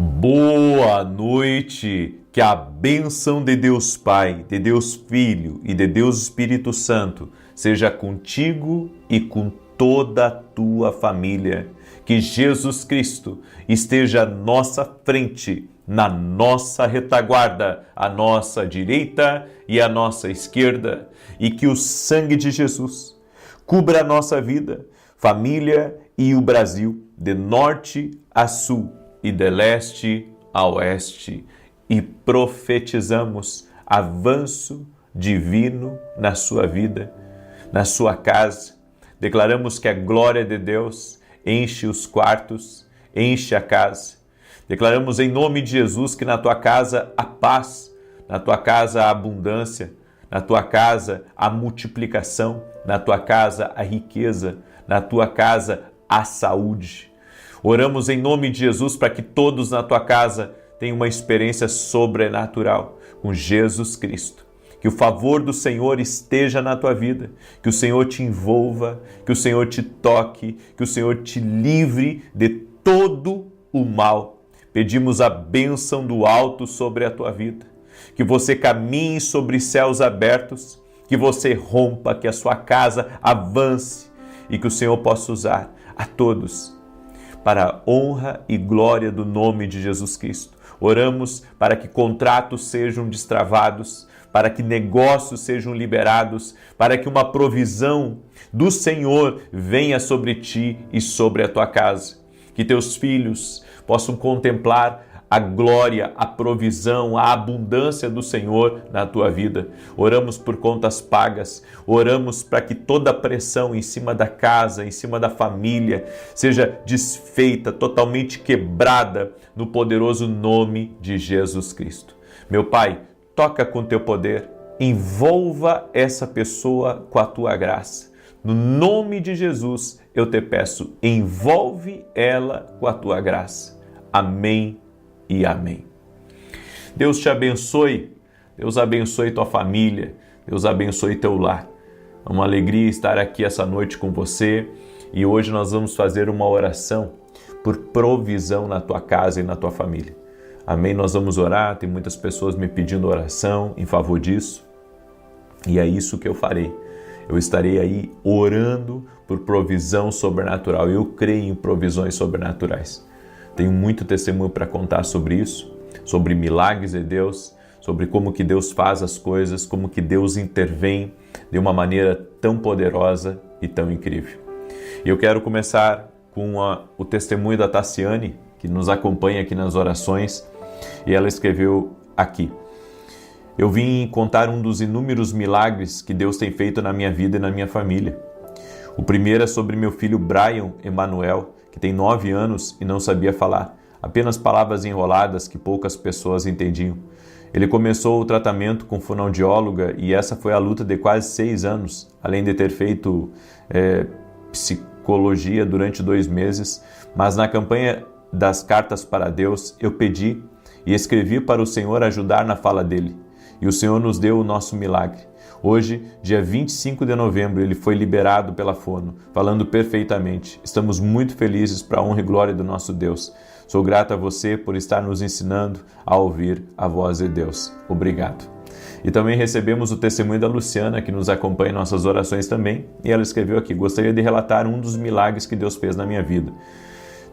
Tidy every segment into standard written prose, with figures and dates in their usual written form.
Boa noite, que a bênção de Deus Pai, de Deus Filho e de Deus Espírito Santo seja contigo e com toda a tua família. Que Jesus Cristo esteja à nossa frente, na nossa retaguarda, à nossa direita e à nossa esquerda, e que o sangue de Jesus cubra a nossa vida, família e o Brasil, de norte a sul e de leste a oeste, e profetizamos avanço divino na sua vida, na sua casa. Declaramos que a glória de Deus enche os quartos, enche a casa. Declaramos em nome de Jesus que na tua casa há paz, na tua casa há abundância, na tua casa há multiplicação, na tua casa há riqueza, na tua casa há saúde. Oramos em nome de Jesus para que todos na tua casa tenham uma experiência sobrenatural com Jesus Cristo. Que o favor do Senhor esteja na tua vida, que o Senhor te envolva, que o Senhor te toque, que o Senhor te livre de todo o mal. Pedimos a bênção do alto sobre a tua vida, que você caminhe sobre céus abertos, que você rompa, que a sua casa avance e que o Senhor possa usar a todos para a honra e glória do nome de Jesus Cristo. Oramos para que contratos sejam destravados, para que negócios sejam liberados, para que uma provisão do Senhor venha sobre ti e sobre a tua casa. Que teus filhos possam contemplar a glória, a provisão, a abundância do Senhor na tua vida. Oramos por contas pagas, oramos para que toda pressão em cima da casa, em cima da família, seja desfeita, totalmente quebrada no poderoso nome de Jesus Cristo. Meu Pai, toca com teu poder, envolva essa pessoa com a tua graça. No nome de Jesus, eu te peço, envolve ela com a tua graça. Amém e amém. Deus te abençoe, Deus abençoe tua família, Deus abençoe teu lar. É uma alegria estar aqui essa noite com você e hoje nós vamos fazer uma oração por provisão na tua casa e na tua família. Amém? Nós vamos orar, tem muitas pessoas me pedindo oração em favor disso e é isso que eu farei. Eu estarei aí orando por provisão sobrenatural. Eu creio em provisões sobrenaturais. Tenho muito testemunho para contar sobre isso, sobre milagres de Deus, sobre como que Deus faz as coisas, como que Deus intervém de uma maneira tão poderosa e tão incrível. E eu quero começar com o testemunho da Tassiane, que nos acompanha aqui nas orações, e ela escreveu aqui: eu vim contar um dos inúmeros milagres que Deus tem feito na minha vida e na minha família. O primeiro é sobre meu filho Brian Emanuel, que tem 9 anos e não sabia falar, apenas palavras enroladas que poucas pessoas entendiam. Ele começou o tratamento com fonoaudióloga e essa foi a luta de quase 6 anos, além de ter feito psicologia durante 2 meses, mas na campanha das cartas para Deus eu pedi e escrevi para o Senhor ajudar na fala dele. E o Senhor nos deu o nosso milagre. Hoje, dia 25 de novembro, ele foi liberado pela fono, falando perfeitamente. Estamos muito felizes para a honra e glória do nosso Deus. Sou grato a você por estar nos ensinando a ouvir a voz de Deus. Obrigado. E também recebemos o testemunho da Luciana, que nos acompanha em nossas orações também. E ela escreveu aqui: gostaria de relatar um dos milagres que Deus fez na minha vida.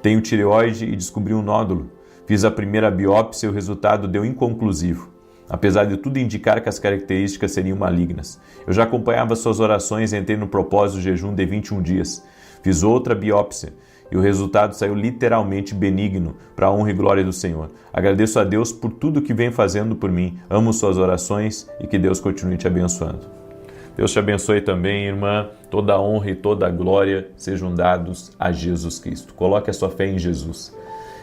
Tenho tireoide e descobri um nódulo. Fiz a primeira biópsia e o resultado deu inconclusivo, apesar de tudo indicar que as características seriam malignas. Eu já acompanhava suas orações e entrei no propósito de jejum de 21 dias. Fiz outra biópsia e o resultado saiu literalmente benigno, para a honra e glória do Senhor. Agradeço a Deus por tudo que vem fazendo por mim. Amo suas orações e que Deus continue te abençoando. Deus te abençoe também, irmã. Toda a honra e toda a glória sejam dados a Jesus Cristo. Coloque a sua fé em Jesus.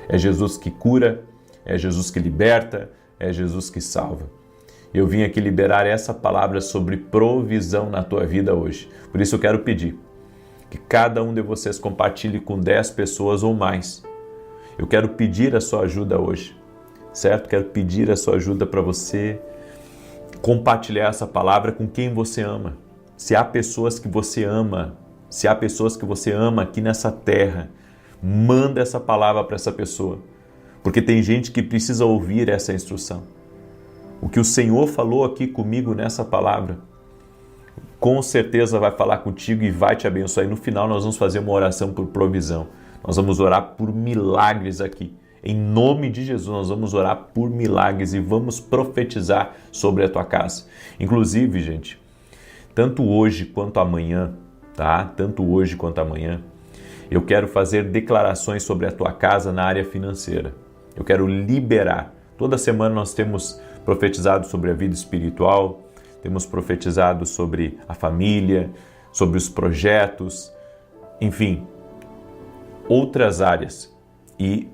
É Jesus que cura, é Jesus que liberta, é Jesus que salva. Eu vim aqui liberar essa palavra sobre provisão na tua vida hoje. Por isso eu quero pedir que cada um de vocês compartilhe com 10 pessoas ou mais. Eu quero pedir a sua ajuda hoje, certo? Quero pedir a sua ajuda para você compartilhar essa palavra com quem você ama. Se há pessoas que você ama, aqui nessa terra, manda essa palavra para essa pessoa. porque tem gente que precisa ouvir essa instrução. O que o Senhor falou aqui comigo nessa palavra, com certeza vai falar contigo e vai te abençoar. E no final nós vamos fazer uma oração por provisão. Nós vamos orar por milagres aqui. Em nome de Jesus, nós vamos orar por milagres e vamos profetizar sobre a tua casa. Inclusive, gente, tanto hoje quanto amanhã, tá? Tanto hoje quanto amanhã, eu quero fazer declarações sobre a tua casa na área financeira. Eu quero liberar. Toda semana nós temos profetizado sobre a vida espiritual, temos profetizado sobre a família, sobre os projetos, enfim, outras áreas. E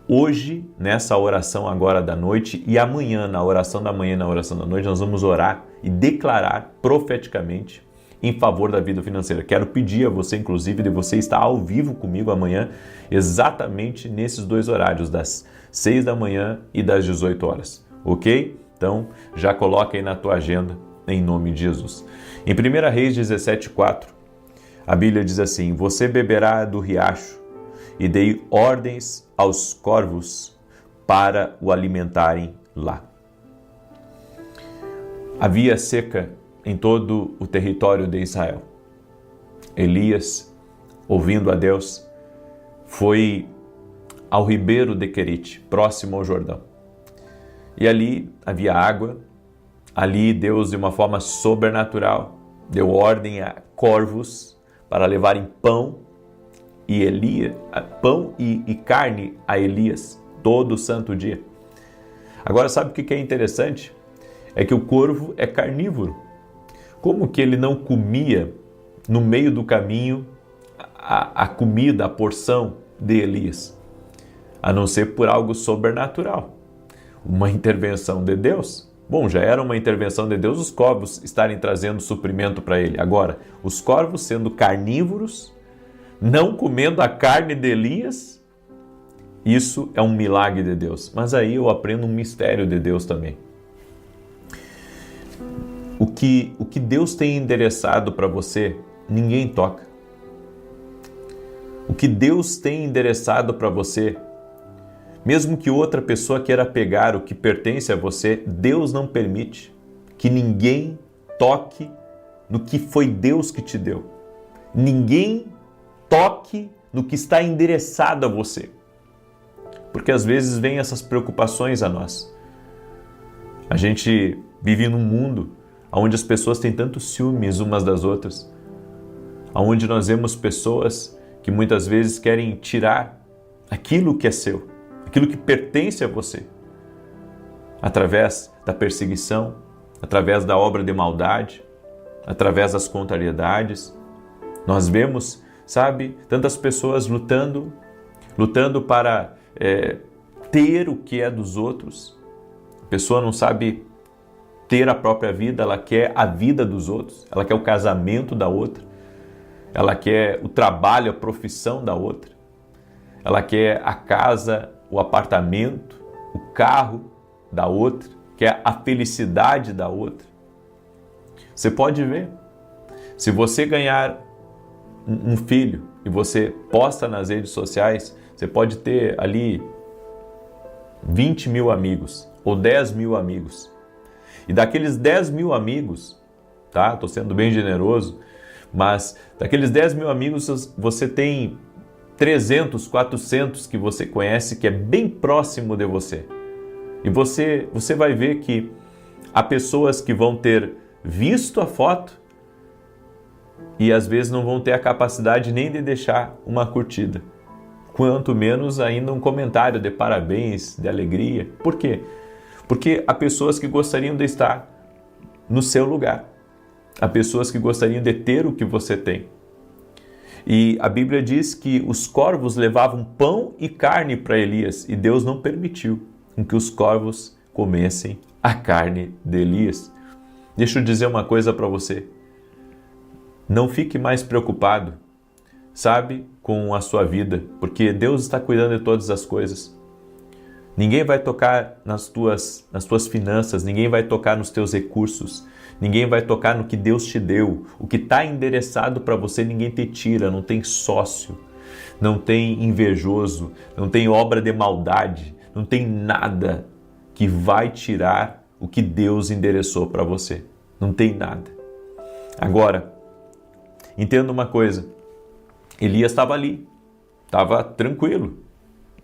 hoje, nessa oração agora da noite e amanhã, na oração da manhã e na oração da noite, nós vamos orar e declarar profeticamente em favor da vida financeira. Quero pedir a você, inclusive, de você estar ao vivo comigo amanhã, exatamente nesses dois horários, das 6 da manhã e das 18 horas, ok? Então, já coloca aí na tua agenda, em nome de Jesus. Em 1 Reis 17:4, a Bíblia diz assim: você beberá do riacho e dei ordens aos corvos para o alimentarem lá. Havia seca em todo o território de Israel. Elias, ouvindo a Deus, foi ao ribeiro de Querite, próximo ao Jordão. E ali havia água. Ali Deus, de uma forma sobrenatural, deu ordem a corvos para levarem pão e carne a Elias todo santo dia. Agora, sabe o que é interessante? É que o corvo é carnívoro. Como que ele não comia no meio do caminho a comida, a porção de Elias? A não ser por algo sobrenatural. Uma intervenção de Deus. Bom, já era uma intervenção de Deus os corvos estarem trazendo suprimento para ele. Agora, os corvos sendo carnívoros, não comendo a carne de Elias, isso é um milagre de Deus. Mas aí eu aprendo um mistério de Deus também. O que Deus tem endereçado para você, ninguém toca. O que Deus tem endereçado para você, mesmo que outra pessoa queira pegar o que pertence a você, Deus não permite que ninguém toque no que foi Deus que te deu. Ninguém toque no que está endereçado a você. Porque às vezes vem essas preocupações a nós. A gente vive num mundo onde as pessoas têm tantos ciúmes umas das outras, onde nós vemos pessoas que muitas vezes querem tirar aquilo que é seu, aquilo que pertence a você, através da perseguição, através da obra de maldade, através das contrariedades. Nós vemos, sabe, tantas pessoas lutando para ter o que é dos outros. A pessoa não sabe ter a própria vida, ela quer a vida dos outros, ela quer o casamento da outra, ela quer o trabalho, a profissão da outra, ela quer a casa, o apartamento, o carro da outra, quer a felicidade da outra. Você pode ver, se você ganhar um filho e você posta nas redes sociais, você pode ter ali 20 mil amigos ou 10 mil amigos. E daqueles 10 mil amigos, tá? Estou sendo bem generoso, mas daqueles 10 mil amigos você tem 300, 400 que você conhece, que é bem próximo de você. E você vai ver que há pessoas que vão ter visto a foto e às vezes não vão ter a capacidade nem de deixar uma curtida. Quanto menos ainda um comentário de parabéns, de alegria. Por quê? Porque há pessoas que gostariam de estar no seu lugar. Há pessoas que gostariam de ter o que você tem. E a Bíblia diz que os corvos levavam pão e carne para Elias e Deus não permitiu que os corvos comessem a carne de Elias. Deixa eu dizer uma coisa para você. Não fique mais preocupado, sabe, com a sua vida, porque Deus está cuidando de todas as coisas. Ninguém vai tocar nas tuas finanças, ninguém vai tocar nos teus recursos, ninguém vai tocar no que Deus te deu. O que está endereçado para você, ninguém te tira, não tem sócio, não tem invejoso, não tem obra de maldade, não tem nada que vai tirar o que Deus endereçou para você. Não tem nada. Agora, entenda uma coisa. Elias estava ali, estava tranquilo,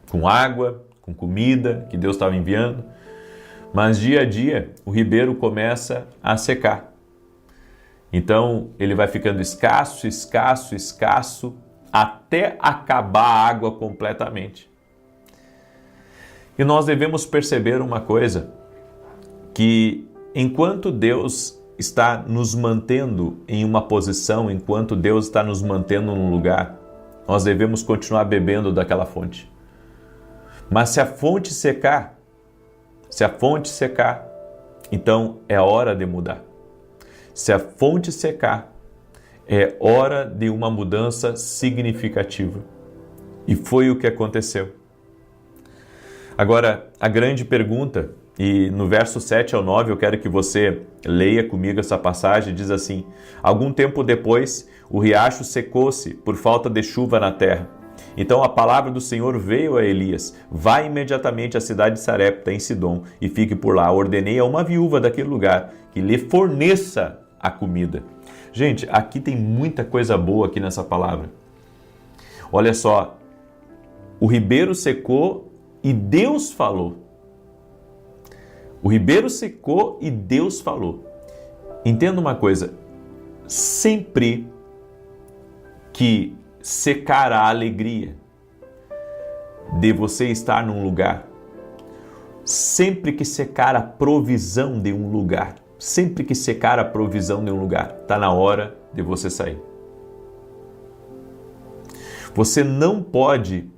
com água, com comida que Deus estava enviando, mas dia a dia o ribeiro começa a secar. Então ele vai ficando escasso, escasso, escasso, até acabar a água completamente. E nós devemos perceber uma coisa, que enquanto Deus está nos mantendo em uma posição, enquanto Deus está nos mantendo num lugar, nós devemos continuar bebendo daquela fonte. Mas se a fonte secar, então é hora de mudar. Se a fonte secar, é hora de uma mudança significativa. E foi o que aconteceu. Agora, a grande pergunta, e no verso 7 ao 9 eu quero que você leia comigo essa passagem, diz assim: algum tempo depois, o riacho secou-se por falta de chuva na terra. Então a palavra do Senhor veio a Elias: vá imediatamente à cidade de Sarepta, em Sidom, e fique por lá. Ordenei a uma viúva daquele lugar que lhe forneça a comida. Gente, aqui tem muita coisa boa aqui nessa palavra. Olha só, o ribeiro secou e Deus falou. O ribeiro secou e Deus falou. Entenda uma coisa, sempre que secar a alegria de você estar num lugar, sempre que secar a provisão de um lugar, sempre que secar a provisão de um lugar, está na hora de você sair. Você não pode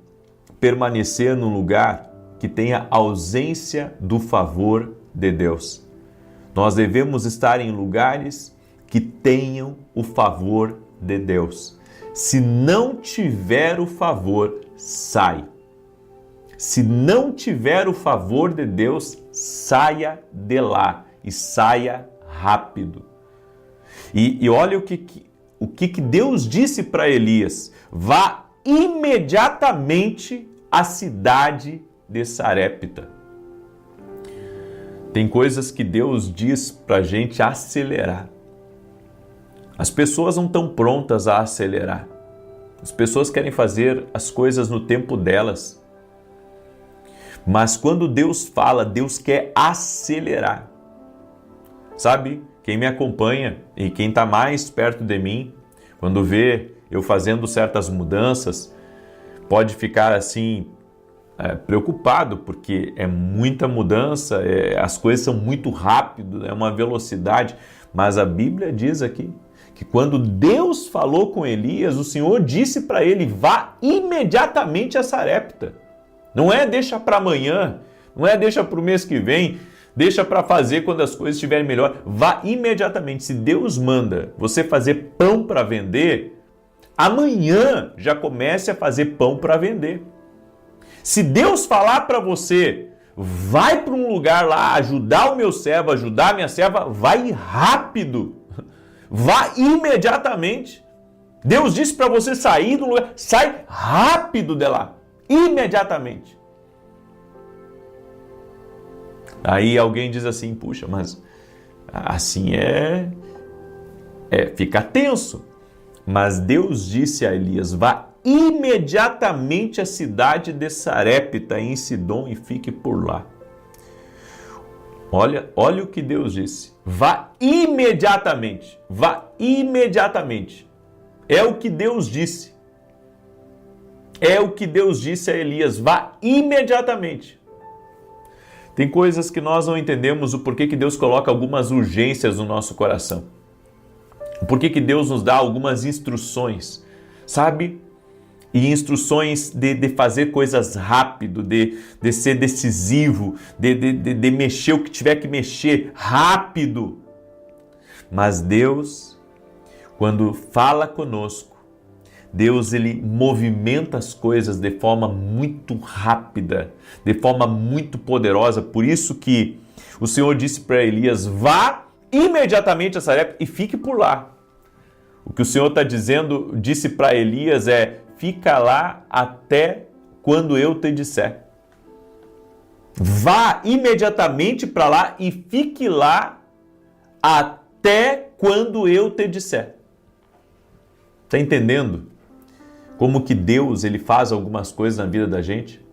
permanecer num lugar que tenha ausência do favor de Deus. Nós devemos estar em lugares que tenham o favor de Deus. Se não tiver o favor, sai. Se não tiver o favor de Deus, saia de lá e saia rápido. E olha o que Deus disse para Elias: vá imediatamente à cidade de Sarepta. Tem coisas que Deus diz para a gente acelerar. As pessoas não estão prontas a acelerar. As pessoas querem fazer as coisas no tempo delas. Mas quando Deus fala, Deus quer acelerar. Sabe, quem me acompanha e quem está mais perto de mim, quando vê eu fazendo certas mudanças, pode ficar assim, preocupado, porque é muita mudança, as coisas são muito rápido, é uma velocidade. Mas a Bíblia diz aqui que quando Deus falou com Elias, o Senhor disse para ele: vá imediatamente a Sarepta. Não é deixa para amanhã, não é deixa para o mês que vem, deixa para fazer quando as coisas estiverem melhor. Vá imediatamente. Se Deus manda você fazer pão para vender, amanhã já comece a fazer pão para vender. Se Deus falar para você: vai para um lugar lá ajudar o meu servo, ajudar a minha serva, vai rápido. Vá imediatamente. Deus disse para você sair do lugar, sai rápido de lá, imediatamente. Aí alguém diz assim: puxa, mas assim fica tenso. Mas Deus disse a Elias: vá imediatamente à cidade de Sarepta, em Sidom, e fique por lá. Olha o que Deus disse. Vá imediatamente. Vá imediatamente. É o que Deus disse. É o que Deus disse a Elias. Vá imediatamente. Tem coisas que nós não entendemos o porquê que Deus coloca algumas urgências no nosso coração. O porquê que Deus nos dá algumas instruções, sabe? E instruções de fazer coisas rápido, de ser decisivo, de mexer o que tiver que mexer rápido. Mas Deus, quando fala conosco, Deus ele movimenta as coisas de forma muito rápida, de forma muito poderosa. Por isso que o Senhor disse para Elias: vá imediatamente a Sarepta e fique por lá. O que o Senhor está dizendo, disse para Elias fica lá até quando eu te disser. Vá imediatamente para lá e fique lá até quando eu te disser. Está entendendo como que Deus ele faz algumas coisas na vida da gente?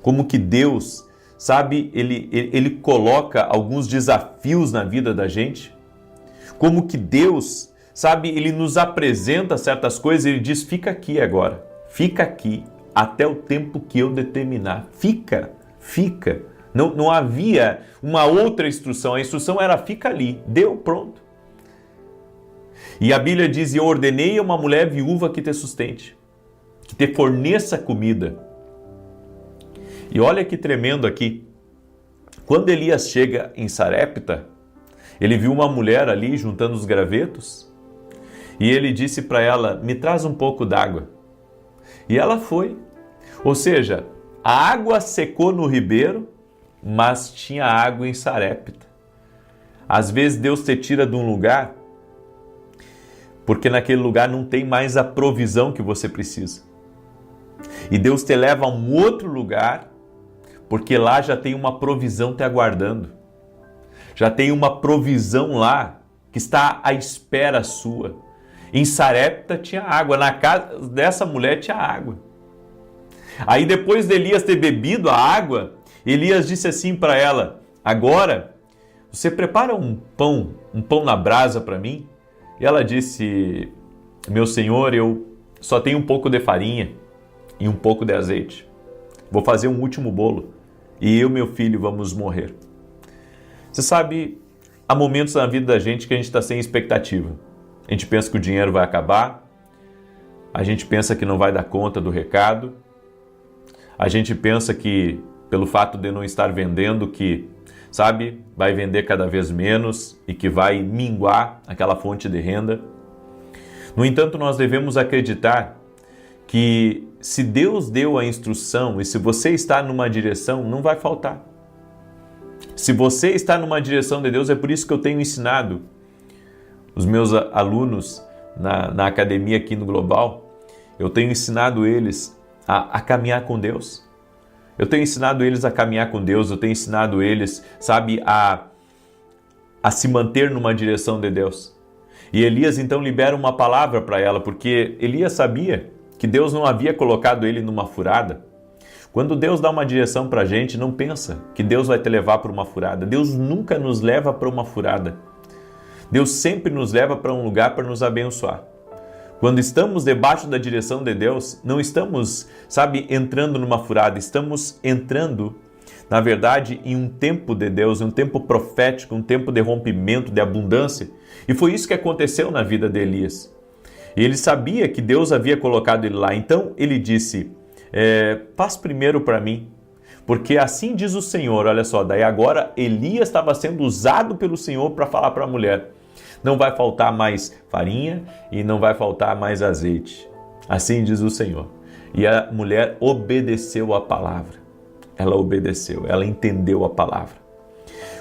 Como que Deus, sabe, ele coloca alguns desafios na vida da gente? Como que Deus, sabe, ele nos apresenta certas coisas e ele diz, fica aqui agora, fica aqui até o tempo que eu determinar. Fica. Não havia uma outra instrução, a instrução era fica ali, deu, pronto. E a Bíblia diz, eu ordenei a uma mulher viúva que te sustente, que te forneça comida. E olha que tremendo aqui, quando Elias chega em Sarepta, ele viu uma mulher ali juntando os gravetos, e ele disse para ela, me traz um pouco d'água. E ela foi, ou seja, a água secou no ribeiro, mas tinha água em Sarepta. Às vezes Deus te tira de um lugar, porque naquele lugar não tem mais a provisão que você precisa. E Deus te leva a um outro lugar, porque lá já tem uma provisão te aguardando. Já tem uma provisão lá que está à espera sua. Em Sarepta tinha água, na casa dessa mulher tinha água. Aí depois de Elias ter bebido a água, Elias disse assim para ela, agora você prepara um pão na brasa para mim? E ela disse, meu senhor, eu só tenho um pouco de farinha e um pouco de azeite. Vou fazer um último bolo e eu e meu filho vamos morrer. Você sabe, há momentos na vida da gente que a gente está sem expectativa. A gente pensa que o dinheiro vai acabar, a gente pensa que não vai dar conta do recado, a gente pensa que pelo fato de não estar vendendo, que, sabe, vai vender cada vez menos e que vai minguar aquela fonte de renda. No entanto, nós devemos acreditar que se Deus deu a instrução e se você está numa direção, não vai faltar. Se você está numa direção de Deus, é por isso que eu tenho ensinado os meus alunos na academia aqui no Global, eu tenho ensinado eles a caminhar com Deus. Eu tenho ensinado eles a caminhar com Deus, eu tenho ensinado eles, sabe, a se manter numa direção de Deus. E Elias então libera uma palavra para ela, porque Elias sabia que Deus não havia colocado ele numa furada. Quando Deus dá uma direção para a gente, não pensa que Deus vai te levar para uma furada. Deus nunca nos leva para uma furada. Deus sempre nos leva para um lugar para nos abençoar. Quando estamos debaixo da direção de Deus, não estamos, sabe, entrando numa furada, estamos entrando, na verdade, em um tempo de Deus, um tempo profético, um tempo de rompimento, de abundância. E foi isso que aconteceu na vida de Elias. E ele sabia que Deus havia colocado ele lá, então ele disse, faz primeiro para mim, porque assim diz o Senhor, olha só, daí agora Elias estava sendo usado pelo Senhor para falar para a mulher, não vai faltar mais farinha e não vai faltar mais azeite. Assim diz o Senhor. E a mulher obedeceu a palavra. Ela obedeceu, ela entendeu a palavra.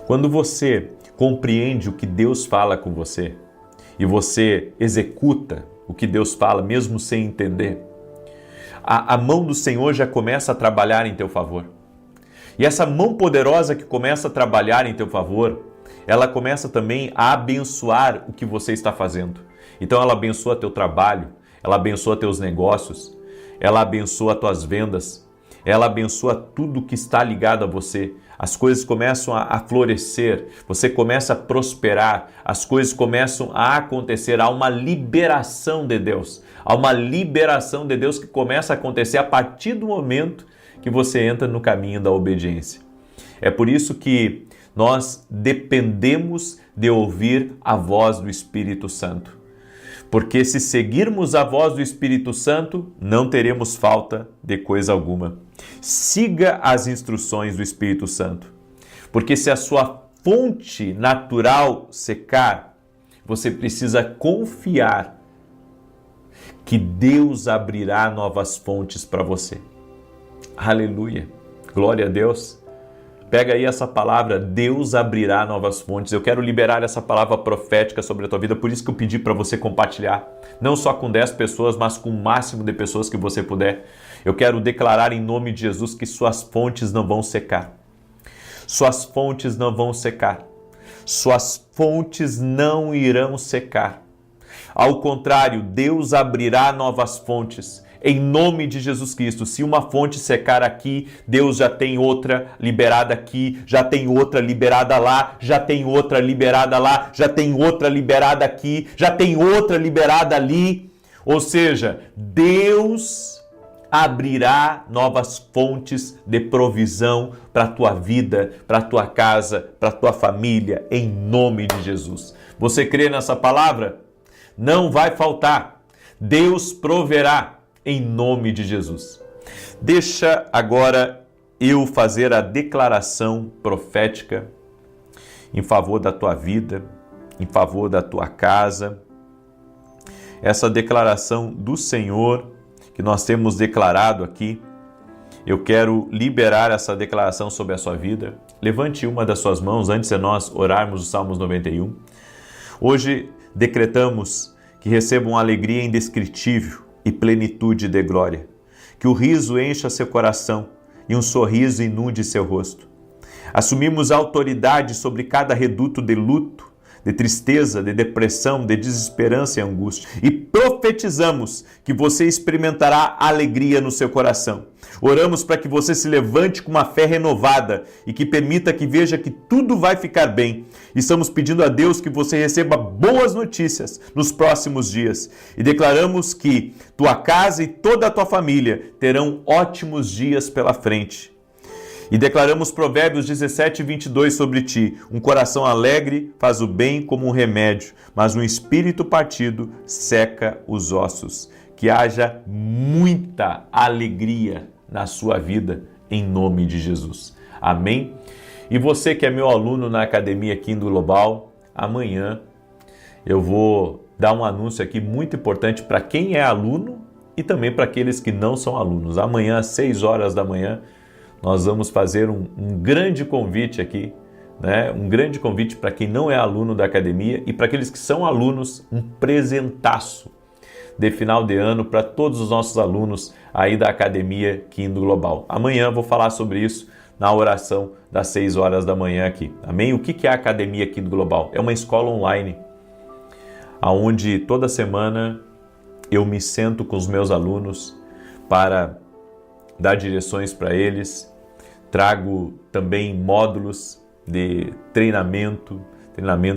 Quando você compreende o que Deus fala com você e você executa o que Deus fala, mesmo sem entender, a mão do Senhor já começa a trabalhar em teu favor. E essa mão poderosa que começa a trabalhar em teu favor, ela começa também a abençoar o que você está fazendo. Então ela abençoa teu trabalho, ela abençoa teus negócios, ela abençoa tuas vendas, ela abençoa tudo que está ligado a você. As coisas começam a florescer, você começa a prosperar, as coisas começam a acontecer, há uma liberação de Deus. Há uma liberação de Deus que começa a acontecer a partir do momento que você entra no caminho da obediência. É por isso que nós dependemos de ouvir a voz do Espírito Santo. Porque se seguirmos a voz do Espírito Santo, não teremos falta de coisa alguma. Siga as instruções do Espírito Santo. Porque se a sua fonte natural secar, você precisa confiar que Deus abrirá novas fontes para você. Aleluia! Glória a Deus! Pega aí essa palavra, Deus abrirá novas fontes. Eu quero liberar essa palavra profética sobre a tua vida, por isso que eu pedi para você compartilhar, não só com 10 pessoas, mas com o máximo de pessoas que você puder. Eu quero declarar em nome de Jesus que suas fontes não vão secar. Suas fontes não vão secar. Suas fontes não irão secar. Ao contrário, Deus abrirá novas fontes. Em nome de Jesus Cristo, se uma fonte secar aqui, Deus já tem outra liberada aqui, já tem outra liberada lá, já tem outra liberada lá, já tem outra liberada aqui, já tem outra liberada ali. Ou seja, Deus abrirá novas fontes de provisão para a tua vida, para a tua casa, para a tua família, em nome de Jesus. Você crê nessa palavra? Não vai faltar. Deus proverá em nome de Jesus. Deixa agora eu fazer a declaração profética em favor da tua vida, em favor da tua casa. Essa declaração do Senhor que nós temos declarado aqui, eu quero liberar essa declaração sobre a sua vida. Levante uma das suas mãos antes de nós orarmos o Salmos 91. Hoje decretamos que recebam alegria indescritível e plenitude de glória, que o riso encha seu coração e um sorriso inunde seu rosto. Assumimos a autoridade sobre cada reduto de luto, de tristeza, de depressão, de desesperança e angústia. E profetizamos que você experimentará alegria no seu coração. Oramos para que você se levante com uma fé renovada e que permita que veja que tudo vai ficar bem. Estamos pedindo a Deus que você receba boas notícias nos próximos dias. E declaramos que tua casa e toda a tua família terão ótimos dias pela frente. E declaramos Provérbios 17, 22 sobre ti. Um coração alegre faz o bem como um remédio, mas um espírito partido seca os ossos. Que haja muita alegria na sua vida, em nome de Jesus. Amém? E você que é meu aluno na Academia Kingdom Global, amanhã eu vou dar um anúncio aqui muito importante para quem é aluno e também para aqueles que não são alunos. Amanhã, às 6 horas da manhã, nós vamos fazer um grande convite aqui, né? Um grande convite para quem não é aluno da academia e para aqueles que são alunos, um presentaço de final de ano para todos os nossos alunos aí da Academia Kingdom Global. Amanhã vou falar sobre isso na oração das 6 horas da manhã aqui. Amém? O que é a Academia Kingdom Global? É uma escola online, onde toda semana eu me sento com os meus alunos para dar direções para eles, trago também módulos de treinamento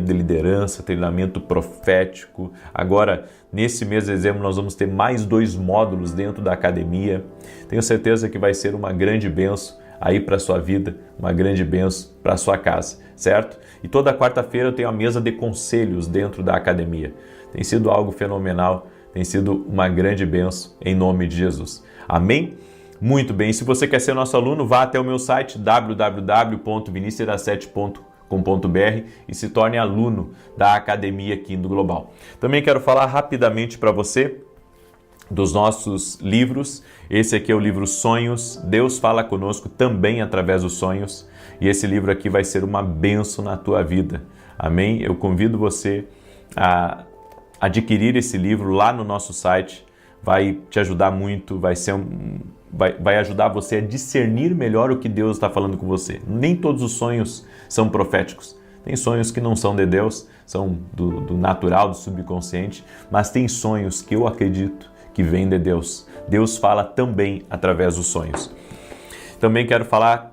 de liderança, treinamento profético. Agora, nesse mês de dezembro, nós vamos ter mais 2 módulos dentro da academia. Tenho certeza que vai ser uma grande bênção aí para a sua vida, uma grande bênção para a sua casa, certo? E toda quarta-feira eu tenho a mesa de conselhos dentro da academia. Tem sido algo fenomenal, tem sido uma grande bênção em nome de Jesus. Amém? Muito bem, se você quer ser nosso aluno, vá até o meu site www.vinicius17.com.br e se torne aluno da Academia Kingdom Global. Também quero falar rapidamente para você dos nossos livros. Esse aqui é o livro Sonhos, Deus fala conosco também através dos sonhos, e esse livro aqui vai ser uma bênção na tua vida. Amém? Eu convido você a adquirir esse livro lá no nosso site, vai te ajudar muito, vai ajudar você a discernir melhor o que Deus está falando com você. Nem todos os sonhos são proféticos. Tem sonhos que não são de Deus, são do natural, do subconsciente, mas tem sonhos que eu acredito que vêm de Deus. Deus fala também através dos sonhos. Também quero falar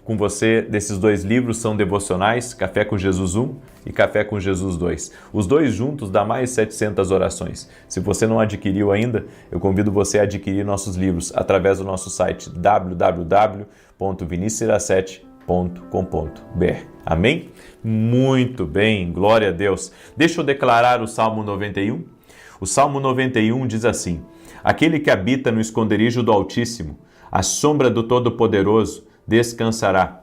com você desses 2 livros, são devocionais, Café com Jesus 1 e Café com Jesus 2. Os 2 juntos dá mais 700 orações. Se você não adquiriu ainda, eu convido você a adquirir nossos livros através do nosso site www.vinicius17.com.br. Amém? Muito bem, glória a Deus. Deixa eu declarar o Salmo 91. O Salmo 91 diz assim: aquele que habita no esconderijo do Altíssimo, à sombra do Todo-Poderoso, descansará.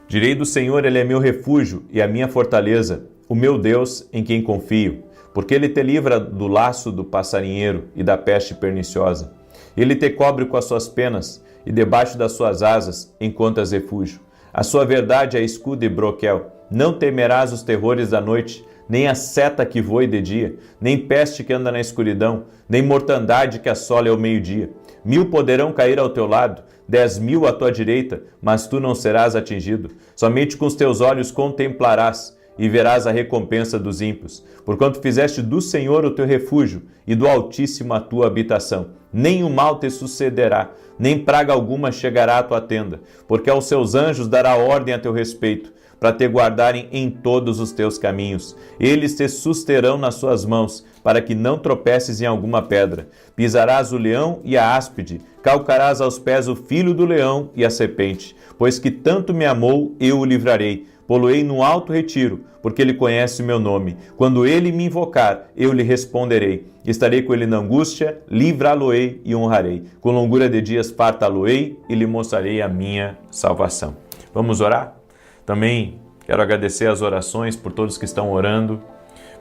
Direi do Senhor, Ele é meu refúgio e a minha fortaleza, o meu Deus em quem confio, porque Ele te livra do laço do passarinheiro e da peste perniciosa. Ele te cobre com as suas penas e debaixo das suas asas encontras refúgio. A sua verdade é escudo e broquel. Não temerás os terrores da noite, nem a seta que voe de dia, nem peste que anda na escuridão, nem mortandade que assola ao meio-dia. 1000 poderão cair ao teu lado, 10.000 à tua direita, mas tu não serás atingido. Somente com os teus olhos contemplarás e verás a recompensa dos ímpios. Porquanto fizeste do Senhor o teu refúgio e do Altíssimo a tua habitação. Nem o mal te sucederá, nem praga alguma chegará à tua tenda, porque aos seus anjos dará ordem a teu respeito, para te guardarem em todos os teus caminhos. Eles te susterão nas suas mãos, para que não tropeces em alguma pedra. Pisarás o leão e a áspide, calcarás aos pés o filho do leão e a serpente. Pois que tanto me amou, eu o livrarei. Poloei no alto retiro, porque ele conhece o meu nome. Quando ele me invocar, eu lhe responderei. Estarei com ele na angústia, livrá-lo-ei e honrarei. Com longura de dias fartá-lo-ei e lhe mostrarei a minha salvação. Vamos orar? Também quero agradecer as orações por todos que estão orando,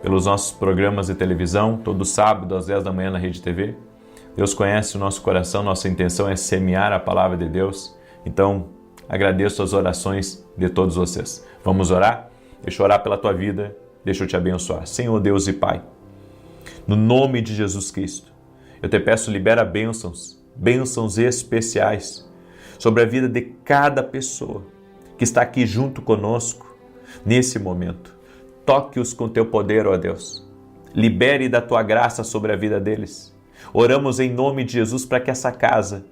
pelos nossos programas de televisão, todo sábado às 10 da manhã na Rede TV. Deus conhece o nosso coração, nossa intenção é semear a palavra de Deus. Então, agradeço as orações de todos vocês. Vamos orar? Deixa eu orar pela tua vida, deixa eu te abençoar. Senhor Deus e Pai, no nome de Jesus Cristo, eu te peço, libera bênçãos especiais sobre a vida de cada pessoa que está aqui junto conosco nesse momento. Toque-os com teu poder, ó Deus. Libere da tua graça sobre a vida deles. Oramos em nome de Jesus para que essa casa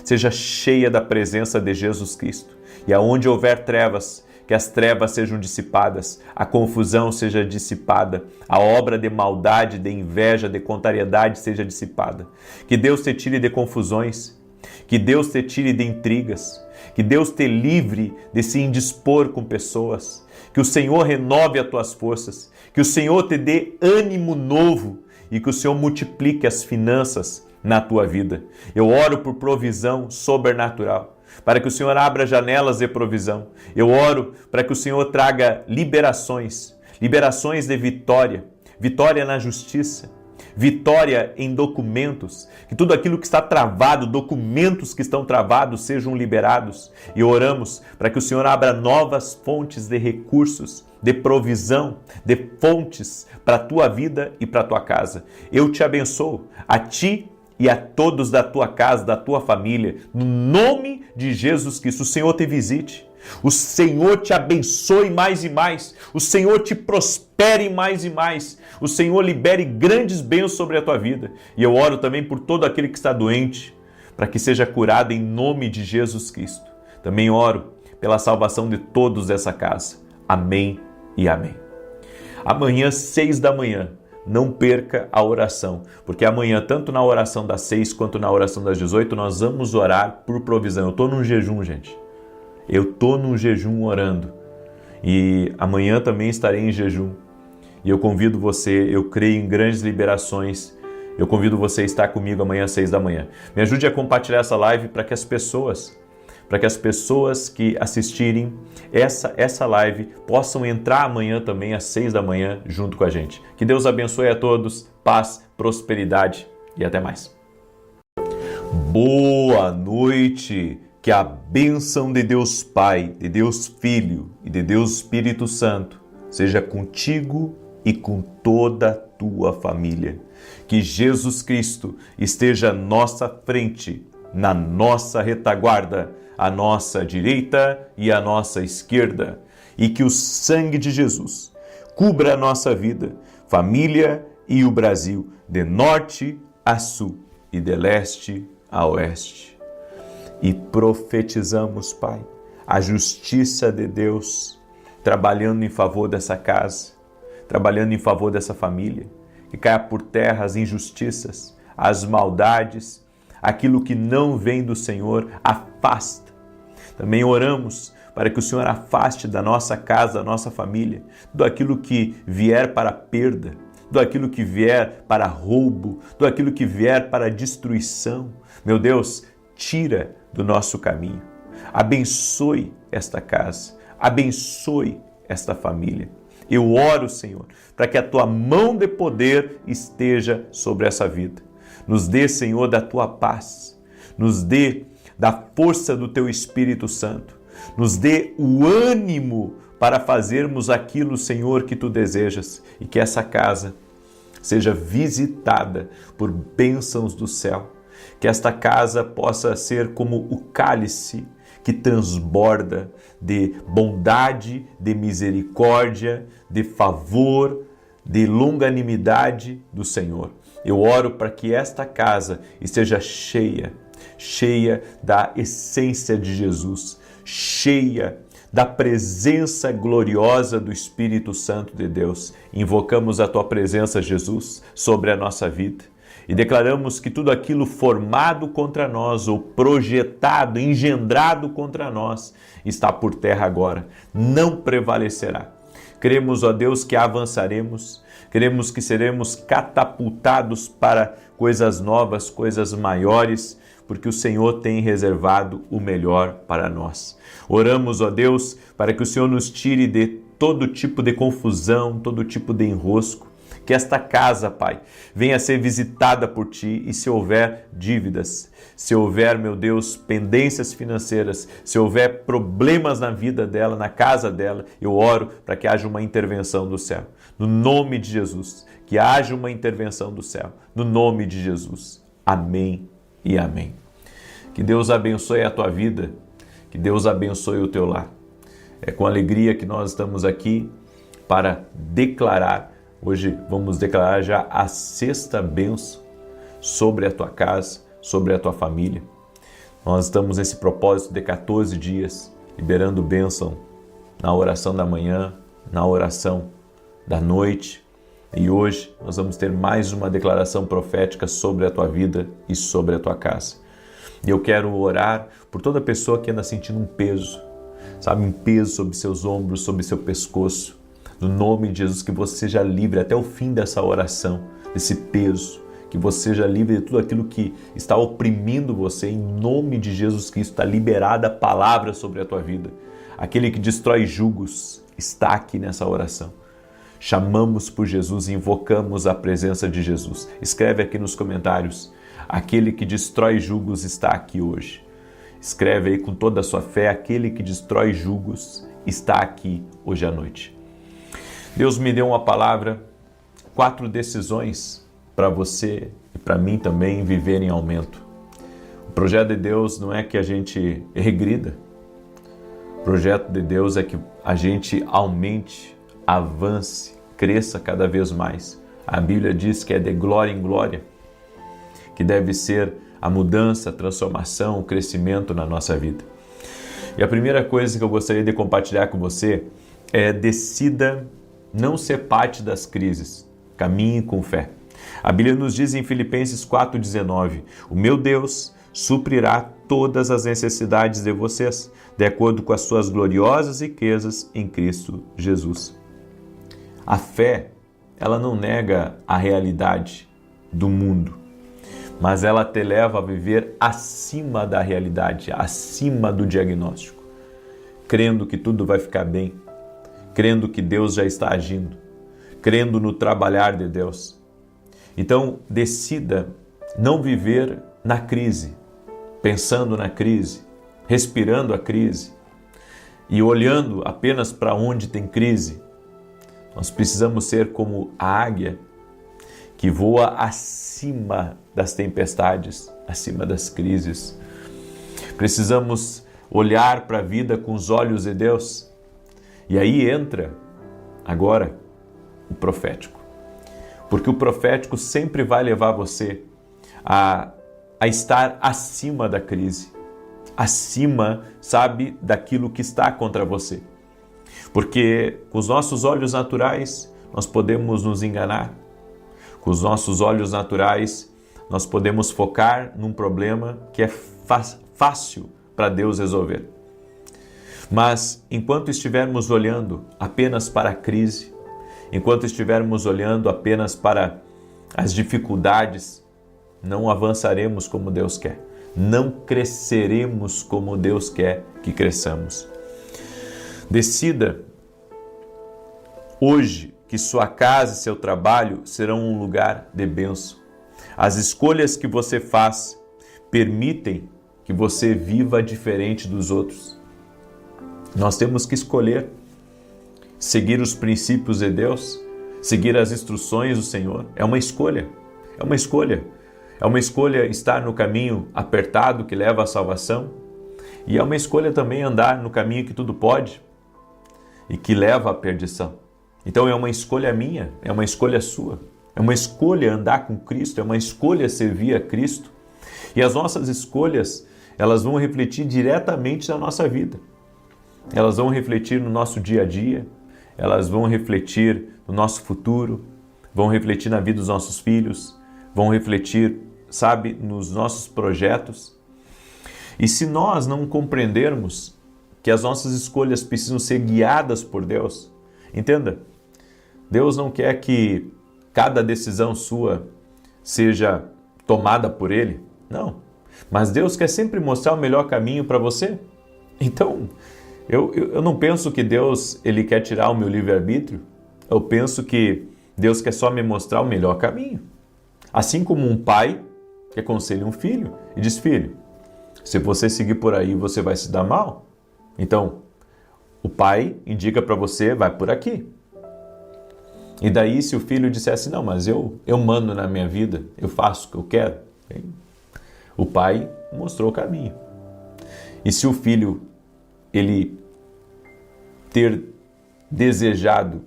seja cheia da presença de Jesus Cristo. E aonde houver trevas, que as trevas sejam dissipadas, a confusão seja dissipada, a obra de maldade, de inveja, de contrariedade seja dissipada. Que Deus te tire de confusões, que Deus te tire de intrigas, que Deus te livre de se indispor com pessoas, que o Senhor renove as tuas forças, que o Senhor te dê ânimo novo e que o Senhor multiplique as finanças na tua vida. Eu oro por provisão sobrenatural, para que o Senhor abra janelas de provisão. Eu oro para que o Senhor traga liberações de vitória, vitória na justiça, vitória em documentos, que tudo aquilo que está travado, documentos que estão travados sejam liberados. E oramos para que o Senhor abra novas fontes de recursos, de provisão, de fontes para a tua vida e para a tua casa. Eu te abençoo, a ti e a todos da tua casa, da tua família, no nome de Jesus Cristo. O Senhor te visite, o Senhor te abençoe mais e mais, o Senhor te prospere mais e mais, o Senhor libere grandes bênçãos sobre a tua vida. E eu oro também por todo aquele que está doente, para que seja curado em nome de Jesus Cristo. Também oro pela salvação de todos dessa casa. Amém e amém. Amanhã, 6 da manhã, não perca a oração, porque amanhã, tanto na oração das 6 quanto na oração das 18, nós vamos orar por provisão. Eu estou num jejum, gente. Eu estou num jejum orando. E amanhã também estarei em jejum. E eu convido você, eu creio em grandes liberações. Eu convido você a estar comigo amanhã às 6 da manhã. Me ajude a compartilhar essa live para que as pessoas que assistirem essa live possam entrar amanhã também às 6 da manhã junto com a gente. Que Deus abençoe a todos, paz, prosperidade e até mais. Boa noite! Que a bênção de Deus Pai, de Deus Filho e de Deus Espírito Santo seja contigo e com toda a tua família. Que Jesus Cristo esteja à nossa frente, na nossa retaguarda, à nossa direita e à nossa esquerda. E que o sangue de Jesus cubra a nossa vida, família e o Brasil, de norte a sul e de leste a oeste. E profetizamos, Pai, a justiça de Deus trabalhando em favor dessa casa, trabalhando em favor dessa família, que caia por terra as injustiças, as maldades, aquilo que não vem do Senhor, afasta. Também oramos para que o Senhor afaste da nossa casa, da nossa família, tudo aquilo que vier para perda, tudo aquilo que vier para roubo, tudo aquilo que vier para destruição. Meu Deus, tira do nosso caminho. Abençoe esta casa, abençoe esta família. Eu oro, Senhor, para que a tua mão de poder esteja sobre essa vida. Nos dê, Senhor, da tua paz, nos dê da força do teu Espírito Santo, nos dê o ânimo para fazermos aquilo, Senhor, que tu desejas, e que essa casa seja visitada por bênçãos do céu, Que esta casa possa ser como o cálice que transborda de bondade, de misericórdia, de favor, de longanimidade do Senhor. Eu oro para que esta casa esteja cheia da essência de Jesus, cheia da presença gloriosa do Espírito Santo de Deus. Invocamos a Tua presença, Jesus, sobre a nossa vida e declaramos que tudo aquilo formado contra nós ou projetado, engendrado contra nós, está por terra agora, não prevalecerá. Cremos, ó Deus, que avançaremos, cremos que seremos catapultados para coisas novas, coisas maiores, porque o Senhor tem reservado o melhor para nós. Oramos, ó Deus, para que o Senhor nos tire de todo tipo de confusão, todo tipo de enrosco, que esta casa, Pai, venha a ser visitada por Ti e se houver dívidas, se houver, meu Deus, pendências financeiras, se houver problemas na vida dela, na casa dela, eu oro para que haja uma intervenção do céu. No nome de Jesus, que haja uma intervenção do céu. No nome de Jesus. Amém e amém. Que Deus abençoe a tua vida, que Deus abençoe o teu lar. É com alegria que nós estamos aqui para declarar. Hoje vamos declarar já a 6ª bênção sobre a tua casa, sobre a tua família. Nós estamos nesse propósito de 14 dias, liberando bênção na oração da manhã, na oração da noite. E hoje nós vamos ter mais uma declaração profética sobre a tua vida e sobre a tua casa. E eu quero orar por toda pessoa que anda sentindo um peso, sabe, um peso sobre seus ombros, sobre seu pescoço. No nome de Jesus, que você seja livre até o fim dessa oração, desse peso, que você seja livre de tudo aquilo que está oprimindo você. Em nome de Jesus Cristo, está liberada a palavra sobre a tua vida. Aquele que destrói jugos está aqui nessa oração. Chamamos por Jesus e invocamos a presença de Jesus. Escreve aqui nos comentários, aquele que destrói jugos está aqui hoje. Escreve aí com toda a sua fé, aquele que destrói jugos está aqui hoje à noite. Deus me deu uma palavra, 4 decisões para você e para mim também viver em aumento. O projeto de Deus não é que a gente regrida. O projeto de Deus é que a gente aumente, avance, cresça cada vez mais. A Bíblia diz que é de glória em glória, que deve ser a mudança, a transformação, o crescimento na nossa vida. E a primeira coisa que eu gostaria de compartilhar com você é: decida não ser parte das crises, caminhe com fé. A Bíblia nos diz em Filipenses 4,19: o meu Deus suprirá todas as necessidades de vocês, de acordo com as suas gloriosas riquezas em Cristo Jesus. A fé, ela não nega a realidade do mundo, mas ela te leva a viver acima da realidade, acima do diagnóstico, crendo que tudo vai ficar bem, crendo que Deus já está agindo, crendo no trabalhar de Deus. Então, decida não viver na crise, pensando na crise, respirando a crise e olhando apenas para onde tem crise. Nós precisamos ser como a águia que voa acima das tempestades, acima das crises. Precisamos olhar para a vida com os olhos de Deus. E aí entra agora o profético. Porque o profético sempre vai levar você a estar acima da crise, acima, sabe, daquilo que está contra você. Porque com os nossos olhos naturais nós podemos nos enganar. Com os nossos olhos naturais nós podemos focar num problema que é fácil para Deus resolver. Mas enquanto estivermos olhando apenas para a crise, enquanto estivermos olhando apenas para as dificuldades, não avançaremos como Deus quer, não cresceremos como Deus quer que cresçamos. Decida hoje que sua casa e seu trabalho serão um lugar de bênção. As escolhas que você faz permitem que você viva diferente dos outros. Nós temos que escolher seguir os princípios de Deus, seguir as instruções do Senhor. É uma escolha, é uma escolha. É uma escolha estar no caminho apertado que leva à salvação. E é uma escolha também andar no caminho que tudo pode e que leva à perdição. Então é uma escolha minha, é uma escolha sua. É uma escolha andar com Cristo, é uma escolha servir a Cristo. E as nossas escolhas, elas vão refletir diretamente na nossa vida. Elas vão refletir no nosso dia a dia, elas vão refletir no nosso futuro, vão refletir na vida dos nossos filhos, vão refletir, sabe, nos nossos projetos. E se nós não compreendermos que as nossas escolhas precisam ser guiadas por Deus, entenda, Deus não quer que cada decisão sua seja tomada por Ele, não. Mas Deus quer sempre mostrar o melhor caminho para você. Então, eu não penso que Deus ele quer tirar o meu livre-arbítrio. Eu penso que Deus quer só me mostrar o melhor caminho. Assim como um pai que aconselha um filho e diz, filho, se você seguir por aí, você vai se dar mal. Então, o pai indica para você, vai por aqui. E daí, se o filho dissesse, não, mas eu mando na minha vida, eu faço o que eu quero, o pai mostrou o caminho. E se o filho, ele ter desejado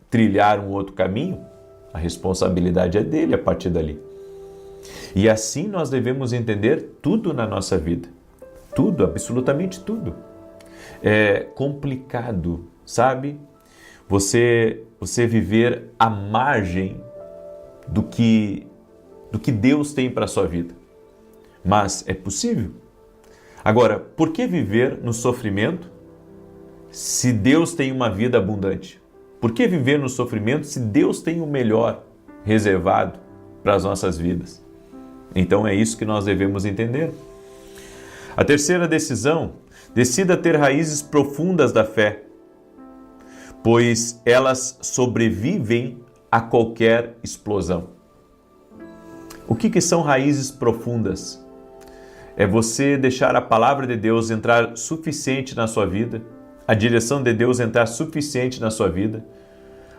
trilhar um outro caminho, a responsabilidade é dele a partir dali. E assim nós devemos entender tudo na nossa vida. Tudo, absolutamente tudo. É complicado, sabe? Você viver à margem do que Deus tem para a sua vida. Mas é possível. Agora, por que viver no sofrimento se Deus tem uma vida abundante? Por que viver no sofrimento se Deus tem o melhor reservado para as nossas vidas? Então é isso que nós devemos entender. A terceira decisão, decida ter raízes profundas da fé, pois elas sobrevivem a qualquer explosão. O que são raízes profundas? É você deixar a palavra de Deus entrar suficiente na sua vida, a direção de Deus entrar suficiente na sua vida,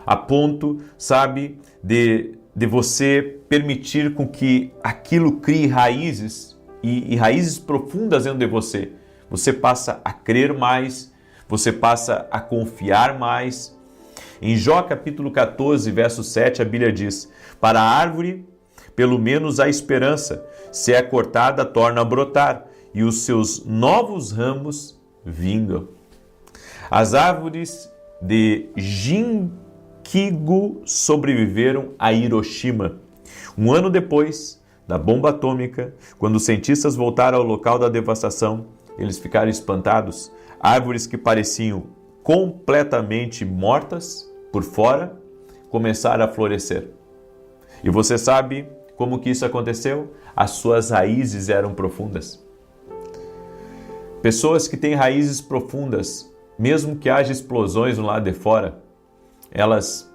a ponto, sabe, de você permitir com que aquilo crie raízes e raízes profundas dentro de você. Você passa a crer mais, você passa a confiar mais. Em Jó capítulo 14, verso 7, a Bíblia diz, para a árvore, pelo menos há esperança, se é cortada, torna a brotar, e os seus novos ramos vingam. As árvores de Jinkigo sobreviveram a Hiroshima. Um ano depois da bomba atômica, quando os cientistas voltaram ao local da devastação, eles ficaram espantados. Árvores que pareciam completamente mortas por fora começaram a florescer. E você sabe como que isso aconteceu? As suas raízes eram profundas. Pessoas que têm raízes profundas, mesmo que haja explosões no lado de fora, elas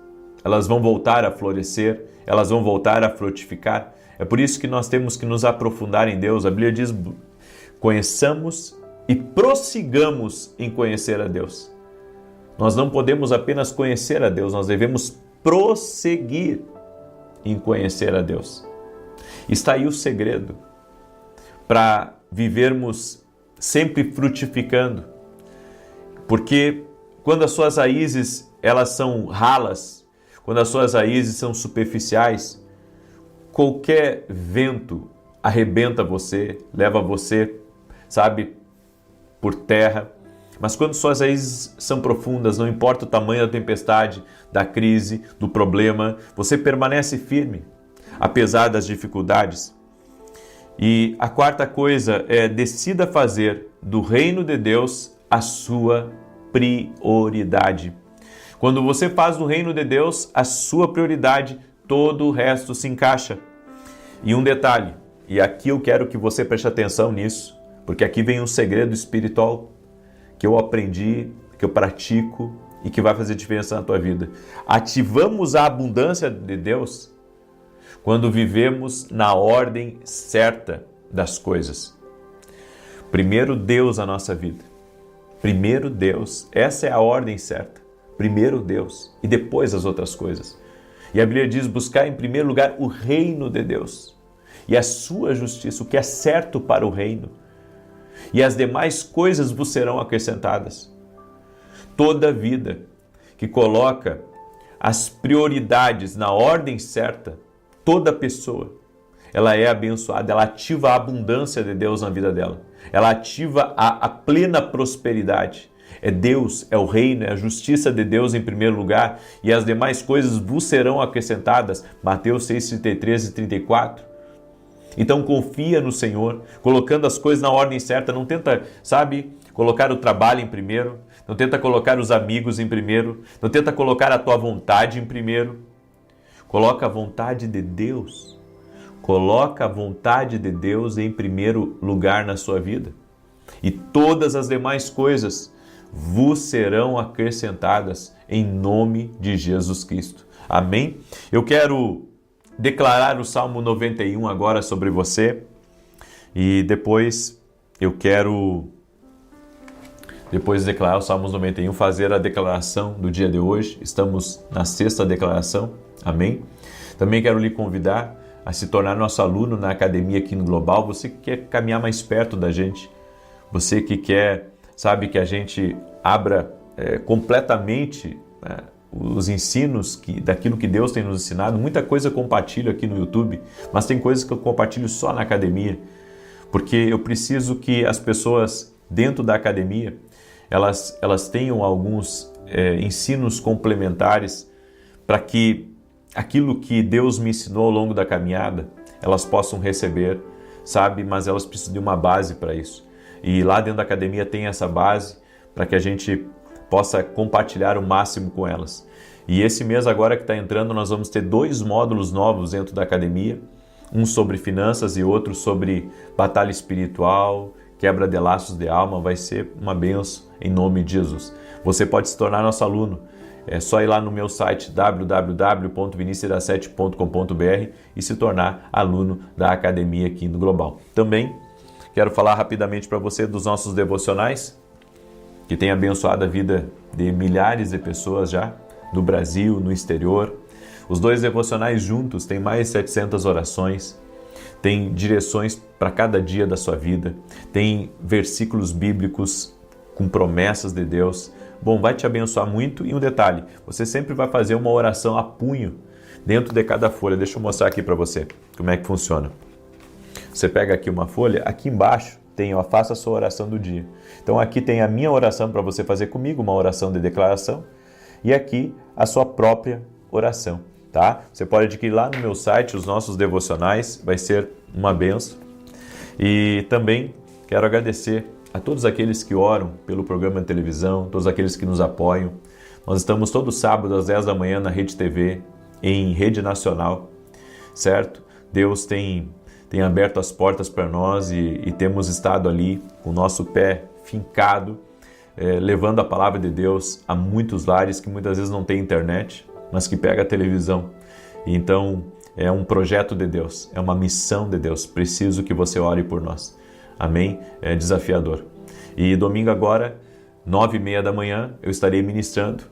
vão voltar a florescer, elas vão voltar a frutificar. É por isso que nós temos que nos aprofundar em Deus. A Bíblia diz, conheçamos e prossigamos em conhecer a Deus. Nós não podemos apenas conhecer a Deus, nós devemos prosseguir em conhecer a Deus. Está aí o segredo para vivermos sempre frutificando. Porque quando as suas raízes elas são ralas, quando as suas raízes são superficiais, qualquer vento arrebenta você, leva você, sabe, por terra. Mas quando suas raízes são profundas, não importa o tamanho da tempestade, da crise, do problema, você permanece firme, apesar das dificuldades. E a quarta coisa é, decida fazer do reino de Deus a sua prioridade. Quando você faz do reino de Deus a sua prioridade, todo o resto se encaixa. E um detalhe, e aqui eu quero que você preste atenção nisso, porque aqui vem um segredo espiritual que eu aprendi, que eu pratico e que vai fazer diferença na tua vida. Ativamos a abundância de Deus quando vivemos na ordem certa das coisas. Primeiro Deus na nossa vida. Primeiro Deus. Essa é a ordem certa. Primeiro Deus e depois as outras coisas. E a Bíblia diz buscar em primeiro lugar o reino de Deus. e a sua justiça, o que é certo para o reino, e as demais coisas vos serão acrescentadas. Toda vida que coloca as prioridades na ordem certa, toda pessoa, ela é abençoada, ela ativa a abundância de Deus na vida dela, ela ativa a plena prosperidade. É Deus, é o reino, é a justiça de Deus em primeiro lugar, e as demais coisas vos serão acrescentadas. Mateus 6, 33 e 34. Então confia no Senhor, colocando as coisas na ordem certa. Não tenta, colocar o trabalho em primeiro, não tenta colocar os amigos em primeiro, não tenta colocar a tua vontade em primeiro. Coloca a vontade de Deus. Coloca a vontade de Deus em primeiro lugar na sua vida. E todas as demais coisas vos serão acrescentadas em nome de Jesus Cristo. Amém? Eu quero declarar o Salmo 91 agora sobre você e depois eu quero, depois de declarar o Salmo 91, fazer a declaração do dia de hoje. Estamos na sexta declaração. Amém? Também quero lhe convidar a se tornar nosso aluno na Academia Quino Global. Você que quer caminhar mais perto da gente, você que quer, que a gente abra completamente os ensinos daquilo que Deus tem nos ensinado. Muita coisa eu compartilho aqui no YouTube, mas tem coisas que eu compartilho só na academia, porque eu preciso que as pessoas dentro da academia, elas tenham alguns ensinos complementares para que aquilo que Deus me ensinou ao longo da caminhada, elas possam receber, mas elas precisam de uma base para isso. E lá dentro da academia tem essa base para que a gente possa compartilhar o máximo com elas. E esse mês agora que está entrando, nós vamos ter 2 módulos novos dentro da academia, um sobre finanças e outro sobre batalha espiritual, quebra de laços de alma. Vai ser uma bênção em nome de Jesus. Você pode se tornar nosso aluno. É só ir lá no meu site www.vinicius7.com.br e se tornar aluno da Academia Quino Global. Também quero falar rapidamente para você dos nossos devocionais, que tem abençoado a vida de milhares de pessoas já, no Brasil, no exterior. Os 2 devocionais juntos têm mais de 700 orações, tem direções para cada dia da sua vida, tem versículos bíblicos com promessas de Deus. Bom, vai te abençoar muito. E um detalhe, você sempre vai fazer uma oração a punho dentro de cada folha. Deixa eu mostrar aqui para você como é que funciona. Você pega aqui uma folha, aqui embaixo tem, faça a sua oração do dia. Então aqui tem a minha oração para você fazer comigo, uma oração de declaração, e aqui a sua própria oração, tá? Você pode adquirir lá no meu site os nossos devocionais, vai ser uma bênção. E também quero agradecer a todos aqueles que oram pelo programa de televisão, todos aqueles que nos apoiam. Nós estamos todo sábado às 10 da manhã na Rede TV, em rede nacional, certo? Deus tem aberto as portas para nós e temos estado ali com o nosso pé fincado, levando a palavra de Deus a muitos lares que muitas vezes não tem internet, mas que pega a televisão. Então é um projeto de Deus, é uma missão de Deus. Preciso que você ore por nós. Amém? É desafiador. E domingo agora, 9h30 da manhã, eu estarei ministrando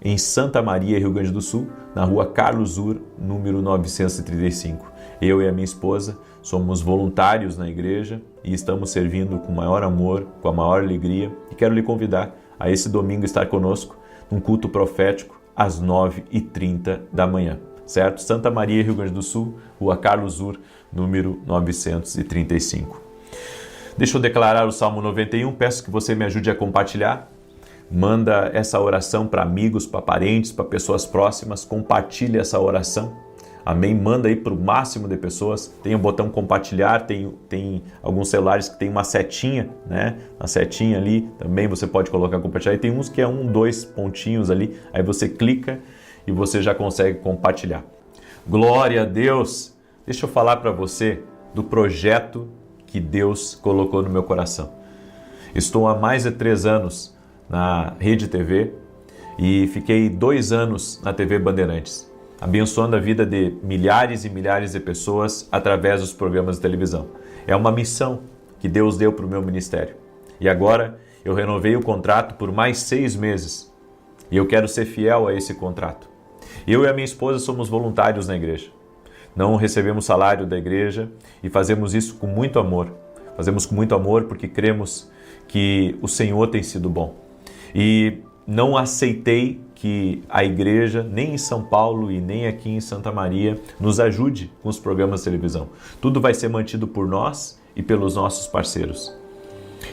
em Santa Maria, Rio Grande do Sul, na rua Carlos Ur, número 935. Eu e a minha esposa somos voluntários na igreja e estamos servindo com o maior amor, com a maior alegria. E quero lhe convidar a esse domingo estar conosco num culto profético às 9h30 da manhã, certo? Santa Maria, Rio Grande do Sul, rua Carlos Ur, número 935. Deixa eu declarar o Salmo 91, peço que você me ajude a compartilhar. Manda essa oração para amigos, para parentes, para pessoas próximas, compartilhe essa oração. Amém? Manda aí para o máximo de pessoas. Tem o botão compartilhar, tem alguns celulares que tem uma setinha, né? Uma setinha ali, também você pode colocar compartilhar. E tem uns que é 1, 2 pontinhos ali, aí você clica e você já consegue compartilhar. Glória a Deus! Deixa eu falar para você do projeto que Deus colocou no meu coração. Estou há mais de 3 anos na Rede TV e fiquei 2 anos na TV Bandeirantes, abençoando a vida de milhares e milhares de pessoas através dos programas de televisão. É uma missão que Deus deu para o meu ministério. E agora eu renovei o contrato por mais 6 meses e eu quero ser fiel a esse contrato. Eu e a minha esposa somos voluntários na igreja. Não recebemos salário da igreja e fazemos isso com muito amor. Fazemos com muito amor porque cremos que o Senhor tem sido bom. E não aceitei que a igreja, nem em São Paulo e nem aqui em Santa Maria, nos ajude com os programas de televisão. Tudo vai ser mantido por nós e pelos nossos parceiros.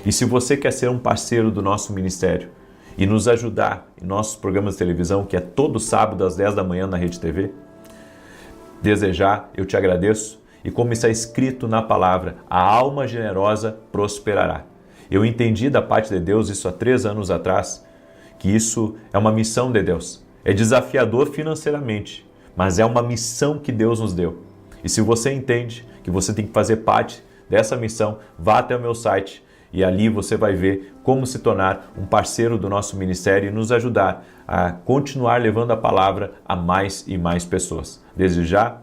E se você quer ser um parceiro do nosso ministério e nos ajudar em nossos programas de televisão, que é todo sábado às 10 da manhã na Rede TV, desejar, eu te agradeço. E como está escrito na palavra, a alma generosa prosperará. Eu entendi da parte de Deus isso há 3 anos atrás, que isso é uma missão de Deus. É desafiador financeiramente, mas é uma missão que Deus nos deu. E se você entende que você tem que fazer parte dessa missão, vá até o meu site e ali você vai ver como se tornar um parceiro do nosso ministério e nos ajudar a continuar levando a palavra a mais e mais pessoas. Desde já,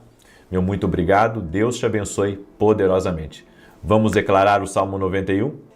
meu muito obrigado, Deus te abençoe poderosamente. Vamos declarar o Salmo 91?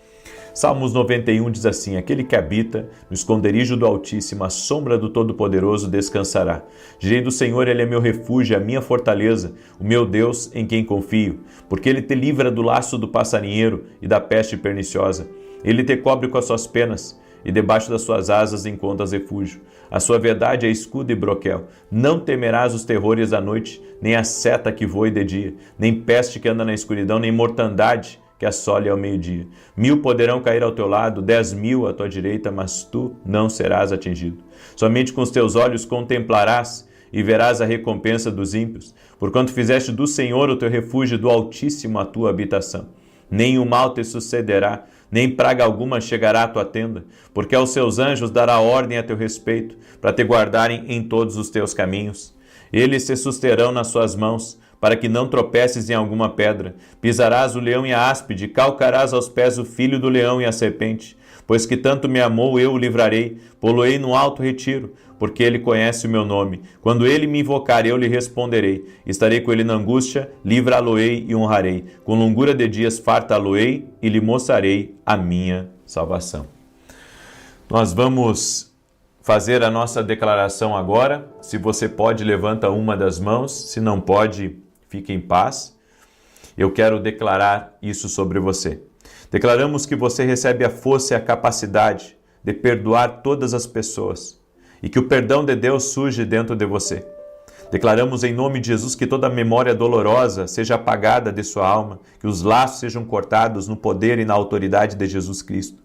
Salmos 91 diz assim: aquele que habita no esconderijo do Altíssimo, a sombra do Todo-Poderoso descansará. Direi do Senhor, Ele é meu refúgio, a minha fortaleza, o meu Deus em quem confio. Porque Ele te livra do laço do passarinheiro e da peste perniciosa. Ele te cobre com as suas penas e debaixo das suas asas encontras refúgio. A sua verdade é escudo e broquel. Não temerás os terrores da noite, nem a seta que voe de dia, nem peste que anda na escuridão, nem mortandade que assole ao meio-dia. 1000 poderão cair ao teu lado, 10.000 à tua direita, mas tu não serás atingido. Somente com os teus olhos contemplarás e verás a recompensa dos ímpios, porquanto fizeste do Senhor o teu refúgio, do Altíssimo a tua habitação. Nem o mal te sucederá, nem praga alguma chegará à tua tenda, porque aos seus anjos dará ordem a teu respeito, para te guardarem em todos os teus caminhos. Eles se susterão nas suas mãos, para que não tropeces em alguma pedra. Pisarás o leão e a áspide, calcarás aos pés o filho do leão e a serpente. Pois que tanto me amou, eu o livrarei, pô-lo-ei no alto retiro, porque ele conhece o meu nome. Quando ele me invocar, eu lhe responderei. Estarei com ele na angústia, livrá-lo-ei e honrarei. Com longura de dias fartá-lo-ei e lhe mostrarei a minha salvação. Nós vamos fazer a nossa declaração agora. Se você pode, levanta uma das mãos. Se não pode, fique em paz. Eu quero declarar isso sobre você. Declaramos que você recebe a força e a capacidade de perdoar todas as pessoas e que o perdão de Deus surge dentro de você. Declaramos em nome de Jesus que toda memória dolorosa seja apagada de sua alma, que os laços sejam cortados no poder e na autoridade de Jesus Cristo.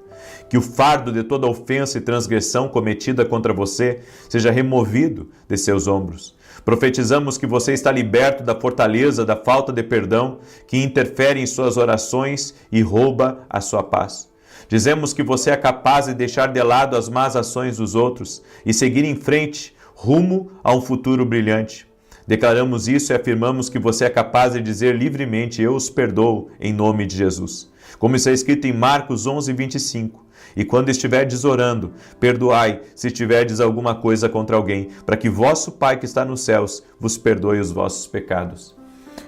Que o fardo de toda ofensa e transgressão cometida contra você seja removido de seus ombros. Profetizamos que você está liberto da fortaleza, da falta de perdão, que interfere em suas orações e rouba a sua paz. Dizemos que você é capaz de deixar de lado as más ações dos outros e seguir em frente, rumo a um futuro brilhante. Declaramos isso e afirmamos que você é capaz de dizer livremente: eu os perdoo em nome de Jesus. Como está escrito em Marcos 11:25. E quando estiverdes orando, perdoai se tiverdes alguma coisa contra alguém, para que vosso Pai que está nos céus vos perdoe os vossos pecados.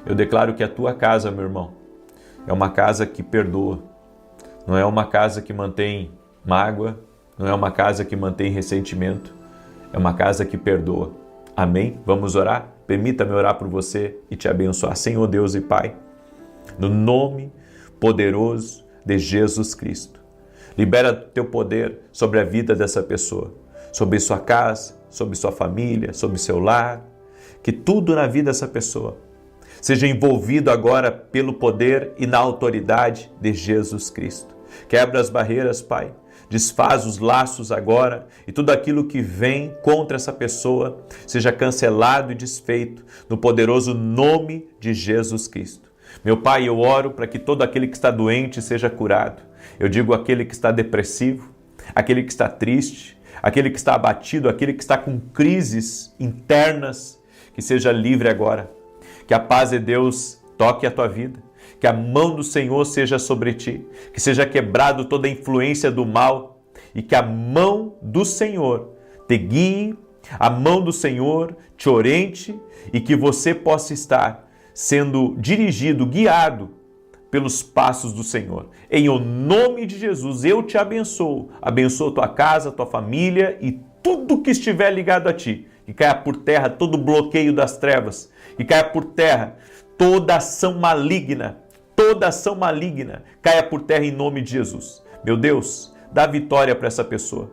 Eu declaro que a tua casa, meu irmão, é uma casa que perdoa. Não é uma casa que mantém mágoa, não é uma casa que mantém ressentimento, é uma casa que perdoa. Amém? Vamos orar? Permita-me orar por você e te abençoar. Senhor Deus e Pai, no nome poderoso de Jesus Cristo, libera teu poder sobre a vida dessa pessoa, sobre sua casa, sobre sua família, sobre seu lar, que tudo na vida dessa pessoa seja envolvido agora pelo poder e na autoridade de Jesus Cristo. Quebra as barreiras, Pai, desfaz os laços agora e tudo aquilo que vem contra essa pessoa seja cancelado e desfeito no poderoso nome de Jesus Cristo. Meu Pai, eu oro para que todo aquele que está doente seja curado. Eu digo aquele que está depressivo, aquele que está triste, aquele que está abatido, aquele que está com crises internas, que seja livre agora. Que a paz de Deus toque a tua vida, que a mão do Senhor seja sobre ti, que seja quebrado toda a influência do mal e que a mão do Senhor te guie, a mão do Senhor te oriente e que você possa estar sendo dirigido, guiado pelos passos do Senhor. Em o nome de Jesus, eu te abençoo. Abençoo tua casa, tua família e tudo que estiver ligado a ti. que caia por terra todo bloqueio das trevas, que caia por terra toda ação maligna, caia por terra em nome de Jesus. Meu Deus, dá vitória para essa pessoa.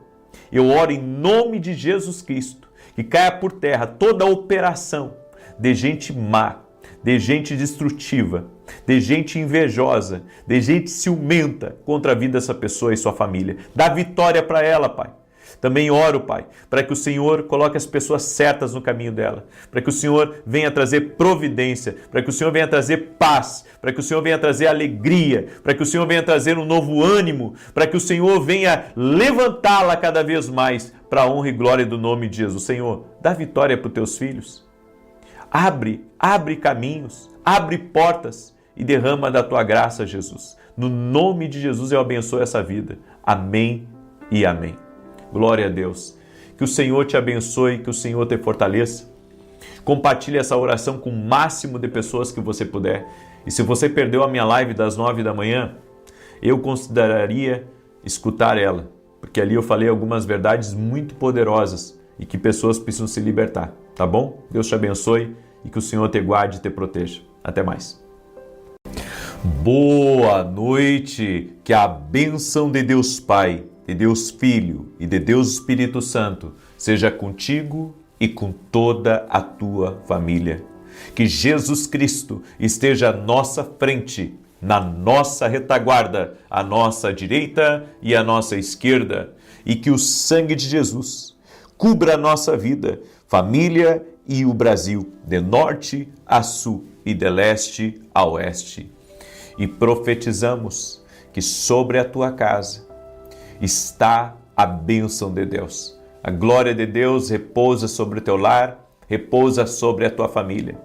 Eu oro em nome de Jesus Cristo, que caia por terra toda operação de gente má, de gente destrutiva, de gente invejosa, de gente ciumenta contra a vida dessa pessoa e sua família. Dá vitória para ela, Pai. Também oro, Pai, para que o Senhor coloque as pessoas certas no caminho dela, para que o Senhor venha trazer providência, para que o Senhor venha trazer paz, para que o Senhor venha trazer alegria, para que o Senhor venha trazer um novo ânimo, para que o Senhor venha levantá-la cada vez mais para a honra e glória do nome de Jesus. Senhor, dá vitória para os teus filhos. Abre caminhos, abre portas e derrama da tua graça, Jesus. No nome de Jesus eu abençoo essa vida. Amém e amém. Glória a Deus. Que o Senhor te abençoe, que o Senhor te fortaleça. Compartilhe essa oração com o máximo de pessoas que você puder. E se você perdeu a minha live das 9 da manhã, eu consideraria escutar ela, porque ali eu falei algumas verdades muito poderosas e que pessoas precisam se libertar, tá bom? Deus te abençoe e que o Senhor te guarde e te proteja. Até mais. Boa noite, que a bênção de Deus Pai, de Deus Filho e de Deus Espírito Santo seja contigo e com toda a tua família. Que Jesus Cristo esteja à nossa frente, na nossa retaguarda, à nossa direita e à nossa esquerda, e que o sangue de Jesus cubra a nossa vida, família e o Brasil, de norte a sul e de leste a oeste. E profetizamos que sobre a tua casa está a bênção de Deus. A glória de Deus repousa sobre o teu lar, repousa sobre a tua família.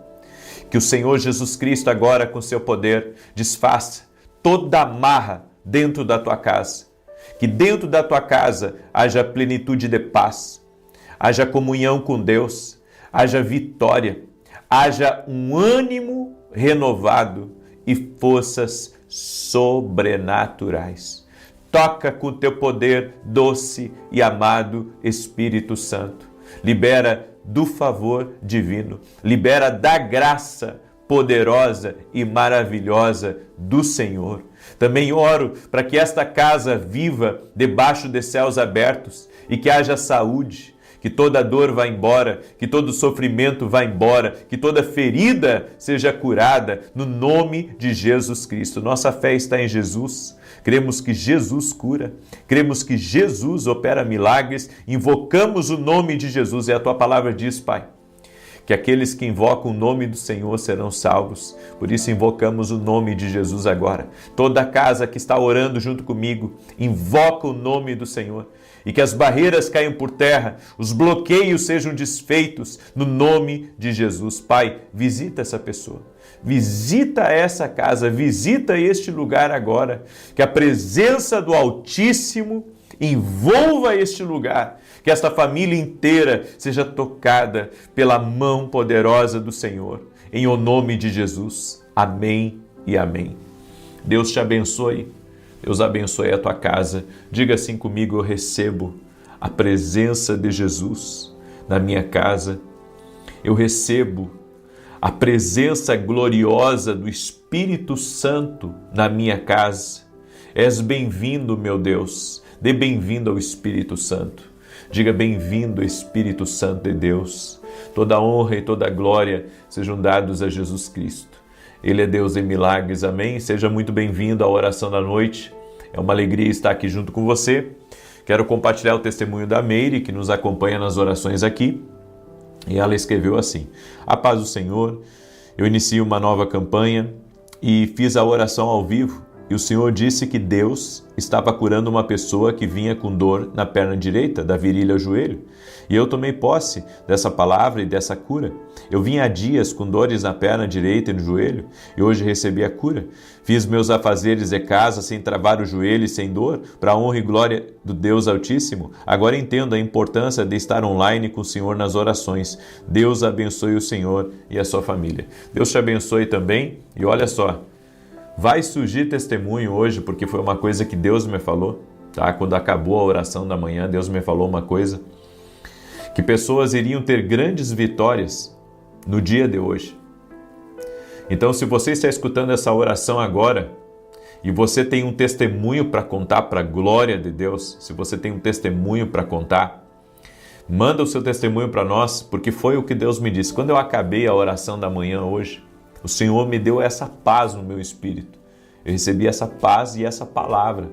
Que o Senhor Jesus Cristo agora, com seu poder, desfaça toda amarra dentro da tua casa. Que dentro da tua casa haja plenitude de paz, haja comunhão com Deus, haja vitória, haja um ânimo renovado e forças sobrenaturais. Toca com o teu poder doce e amado Espírito Santo. Libera do favor divino, libera da graça poderosa e maravilhosa do Senhor. Também oro para que esta casa viva debaixo de céus abertos e que haja saúde, que toda dor vá embora, que todo sofrimento vá embora, que toda ferida seja curada no nome de Jesus Cristo. Nossa fé está em Jesus. Cremos que Jesus cura, cremos que Jesus opera milagres, invocamos o nome de Jesus e a tua palavra diz, Pai, que aqueles que invocam o nome do Senhor serão salvos. Por isso invocamos o nome de Jesus agora. Toda casa que está orando junto comigo, invoca o nome do Senhor. E que as barreiras caiam por terra, os bloqueios sejam desfeitos no nome de Jesus. Pai, visita essa pessoa. Visita essa casa, visita este lugar agora. Que a presença do Altíssimo envolva este lugar. Que esta família inteira seja tocada pela mão poderosa do Senhor. Em o nome de Jesus. Amém e amém. Deus te abençoe. Deus abençoe a tua casa. Diga assim comigo: eu recebo a presença de Jesus na minha casa. Eu recebo a presença gloriosa do Espírito Santo na minha casa. És bem-vindo, meu Deus. Dê bem-vindo ao Espírito Santo. Diga: bem-vindo, Espírito Santo de Deus. Toda honra e toda glória sejam dados a Jesus Cristo. Ele é Deus em milagres, amém? Seja muito bem-vindo à oração da noite. É uma alegria estar aqui junto com você. Quero compartilhar o testemunho da Meire, que nos acompanha nas orações aqui. E ela escreveu assim: a paz do Senhor, eu inicio uma nova campanha e fiz a oração ao vivo. E o Senhor disse que Deus estava curando uma pessoa que vinha com dor na perna direita, da virilha ao joelho. E eu tomei posse dessa palavra e dessa cura. Eu vinha há dias com dores na perna direita e no joelho, e hoje recebi a cura. Fiz meus afazeres de casa sem travar o joelho e sem dor, para a honra e glória do Deus Altíssimo. Agora entendo a importância de estar online com o Senhor nas orações. Deus abençoe o Senhor e a sua família. Deus te abençoe também. E olha só, vai surgir testemunho hoje, porque foi uma coisa que Deus me falou, tá? Quando acabou a oração da manhã, Deus me falou uma coisa que pessoas iriam ter grandes vitórias no dia de hoje. Então, se você está escutando essa oração agora e você tem um testemunho para contar para a glória de Deus, se você tem um testemunho para contar, manda o seu testemunho para nós, porque foi o que Deus me disse. Quando eu acabei a oração da manhã hoje, o Senhor me deu essa paz no meu espírito. Eu recebi essa paz e essa palavra,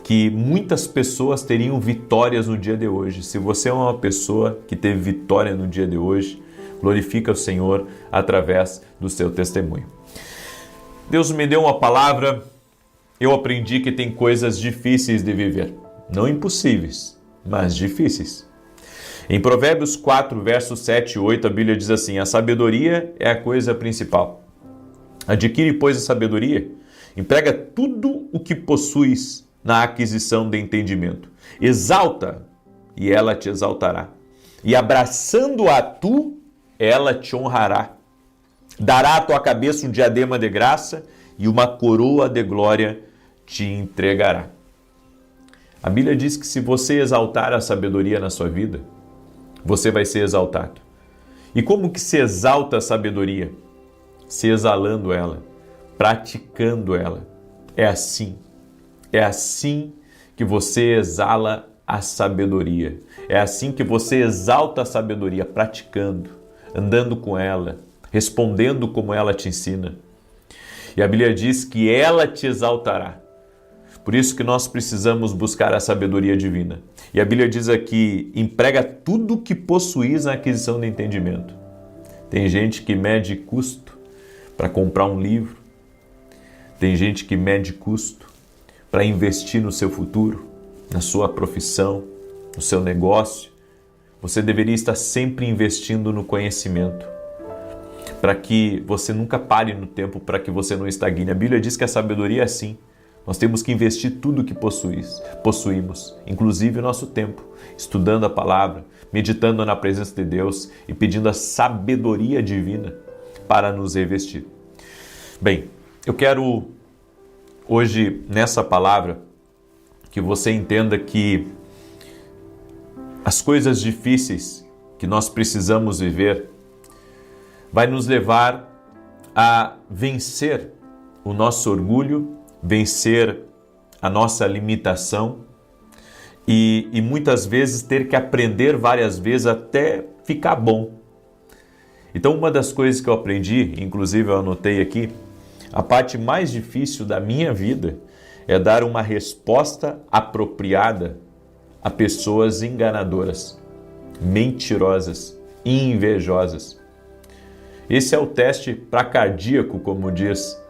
que muitas pessoas teriam vitórias no dia de hoje. Se você é uma pessoa que teve vitória no dia de hoje, glorifica o Senhor através do seu testemunho. Deus me deu uma palavra, eu aprendi que tem coisas difíceis de viver. Não impossíveis, mas difíceis. Em Provérbios 4, versos 7 e 8, a Bíblia diz assim: a sabedoria é a coisa principal. Adquire, pois, a sabedoria, emprega tudo o que possuis na aquisição de entendimento. Exalta, e ela te exaltará. E abraçando-a tu, ela te honrará. Dará à tua cabeça um diadema de graça e uma coroa de glória te entregará. A Bíblia diz que se você exaltar a sabedoria na sua vida, você vai ser exaltado. E como que se exalta a sabedoria? Se exalando ela, praticando ela. É assim que você exala a sabedoria. É assim que você exalta a sabedoria, praticando, andando com ela, respondendo como ela te ensina. E a Bíblia diz que ela te exaltará. Por isso que nós precisamos buscar a sabedoria divina. E a Bíblia diz aqui: emprega tudo que possuis na aquisição de entendimento. Tem gente que mede custo para comprar um livro. Tem gente que mede custo para investir no seu futuro, na sua profissão, no seu negócio. Você deveria estar sempre investindo no conhecimento, para que você nunca pare no tempo, para que você não estagne. A Bíblia diz que a sabedoria é assim. Nós temos que investir tudo o que possuímos, inclusive o nosso tempo, estudando a palavra, meditando na presença de Deus e pedindo a sabedoria divina para nos revestir. Bem, eu quero hoje, nessa palavra, que você entenda que as coisas difíceis que nós precisamos viver vai nos levar a vencer o nosso orgulho, vencer a nossa limitação e muitas vezes ter que aprender várias vezes até ficar bom. Então, uma das coisas que eu aprendi, inclusive eu anotei aqui, a parte mais difícil da minha vida é dar uma resposta apropriada a pessoas enganadoras, mentirosas, invejosas. Esse é o teste para cardíaco, como diz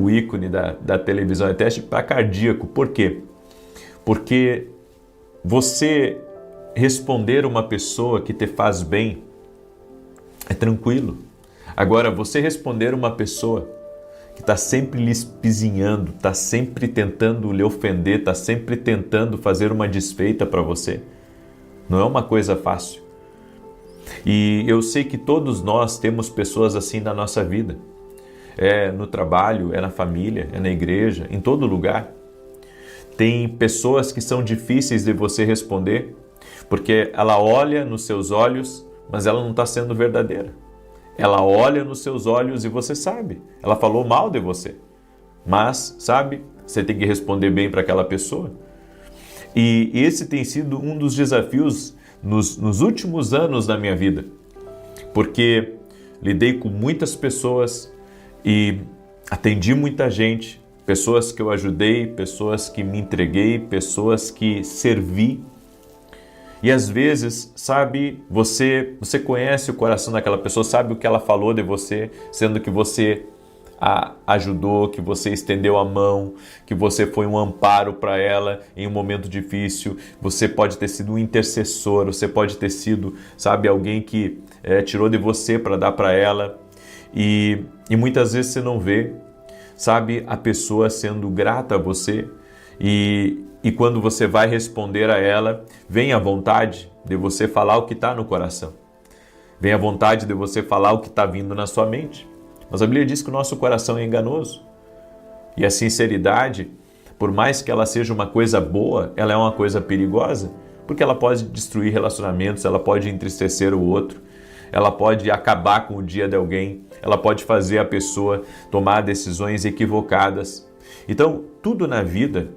o ícone da televisão, é teste para cardíaco. Por quê? Porque você responder uma pessoa que te faz bem é tranquilo. Agora, você responder uma pessoa que está sempre lhe espizinhando, está sempre tentando lhe ofender, está sempre tentando fazer uma desfeita para você, não é uma coisa fácil. E eu sei que todos nós temos pessoas assim na nossa vida. É no trabalho, é na família, é na igreja, em todo lugar. Tem pessoas que são difíceis de você responder, porque ela olha nos seus olhos, mas ela não está sendo verdadeira. Ela olha nos seus olhos e você sabe, ela falou mal de você. Mas, sabe, você tem que responder bem para aquela pessoa. E esse tem sido um dos desafios nos últimos anos da minha vida, porque lidei com muitas pessoas e atendi muita gente, pessoas que eu ajudei, pessoas que me entreguei, pessoas que servi. E às vezes, sabe, você conhece o coração daquela pessoa, sabe o que ela falou de você, sendo que você a ajudou, que você estendeu a mão, que você foi um amparo para ela em um momento difícil. Você pode ter sido um intercessor, você pode ter sido, sabe, alguém que tirou de você para dar para ela. E muitas vezes você não vê, sabe, a pessoa sendo grata a você. E quando você vai responder a ela, vem a vontade de você falar o que está no coração. Vem a vontade de você falar o que está vindo na sua mente. Mas a Bíblia diz que o nosso coração é enganoso. E a sinceridade, por mais que ela seja uma coisa boa, ela é uma coisa perigosa, porque ela pode destruir relacionamentos, ela pode entristecer o outro, ela pode acabar com o dia de alguém, ela pode fazer a pessoa tomar decisões equivocadas. Então, tudo na vida,